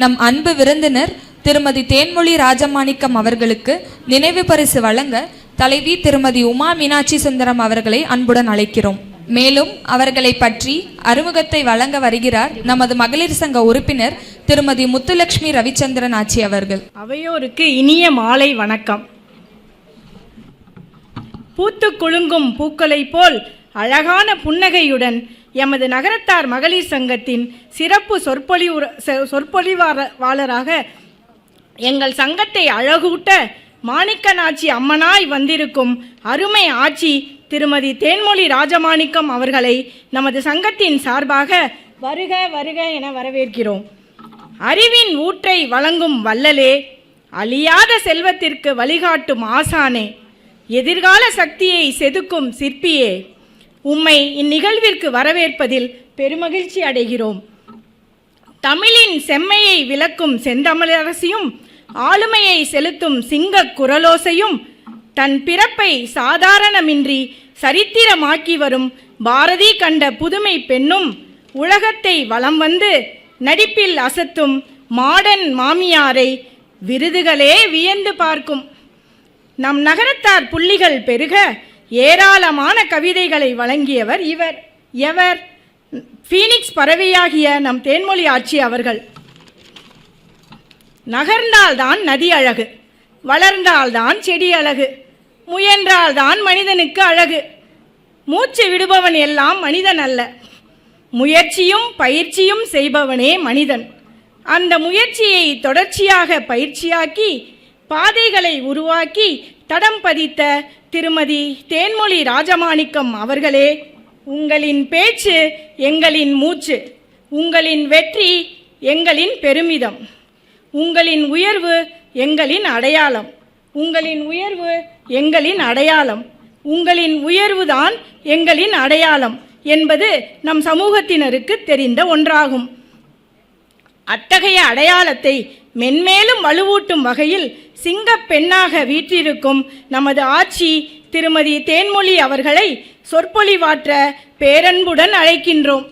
நம் அன்பு விருந்தினர் திருமதி தேன்மொழி ராஜமாணிக்கம் அவர்களுக்கு நினைவு பரிசு வழங்க தலைவி திருமதி உமா மீனாட்சி சுந்தரம் அவர்களை அன்புடன் அழைக்கிறோம். மேலும் அவர்களை பற்றி அறிமுகத்தை வழங்க வருகிறார் நமது மகளிர் சங்க உறுப்பினர் திருமதி முத்துலட்சுமி ரவிச்சந்திரன் ஆச்சி அவர்கள். அவையோருக்கு இனிய மாலை வணக்கம். பூத்து குலுங்கும் பூக்களை போல் அழகான புன்னகையுடன் எமது நகரத்தார் மகளிர் சங்கத்தின் சிறப்பு சொற்பொழிவாளராக எங்கள் சங்கத்தை அழகூட்ட மாணிக்கநாச்சி அம்மனாய் வந்திருக்கும் அருமை ஆட்சி திருமதி தேன்மொழி ராஜமாணிக்கம் அவர்களை நமது சங்கத்தின் சார்பாக வருக வருக என வரவேற்கிறோம். அறிவின் ஊற்றை வழங்கும் வள்ளலே, அழியாத செல்வத்திற்கு வழிகாட்டும் ஆசானே, எதிர்கால சக்தியை செதுக்கும் சிற்பியே, உம்மை இந்நிகழ்விற்கு வரவேற்பதில் பெருமகிழ்ச்சி அடைகிறோம். தமிழின் செம்மையை விளக்கும் செந்தமிழரசியும் ஆளுமையை செலுத்தும் சிங்க குரலோசையும் தன் பிறப்பை சாதாரணமின்றி சரித்திரமாக்கி வரும் பாரதி கண்ட புதுமை பெண்ணும் உலகத்தை வலம் வந்து நடிப்பில் அசத்தும் மாடன் மாமியாரை விருதுகளே வியந்து பார்க்கும் நம் நகரத்தார் புள்ளிகள் பெருக ஏராளமான கவிதைகளை வழங்கியவர் எவர்? ஃபீனிக்ஸ் பறவையாகிய நம் தேன்மொழி ஆட்சி அவர்கள். நகர்ந்தால்தான் நதி அழகு, வளர்ந்தால்தான் செடி அழகு, முயன்றால்தான் மனிதனுக்கு அழகு. மூச்சு விடுபவன் எல்லாம் மனிதன் அல்ல, முயற்சியும் பயிற்சியும் செய்பவனே மனிதன். அந்த முயற்சியை தொடர்ச்சியாக பயிற்சியாக்கி பாதைகளை உருவாக்கி தடம் பதித்த திருமதி தேன்மொழி ராஜமாணிக்கம் அவர்களே, உங்களின் பேச்சு எங்களின் மூச்சு, உங்களின் வெற்றி எங்களின் பெருமிதம், உங்களின் உயர்வு எங்களின் அடையாளம், உங்களின் உயர்வு எங்களின் அடையாளம், உங்களின் உயர்வுதான் எங்களின் அடையாளம் என்பது நம் சமூகத்தினருக்கு தெரிந்த ஒன்றாகும். அத்தகைய அடையாளத்தை மென்மேலும் வலுவூட்டும் வகையில் சிங்கப் பெண்ணாக வீற்றிருக்கும் நமது ஆட்சி திருமதி தேன்மொழி அவர்களை சொற்பொழிவாற்ற பேரன்புடன் அழைக்கின்றோம்.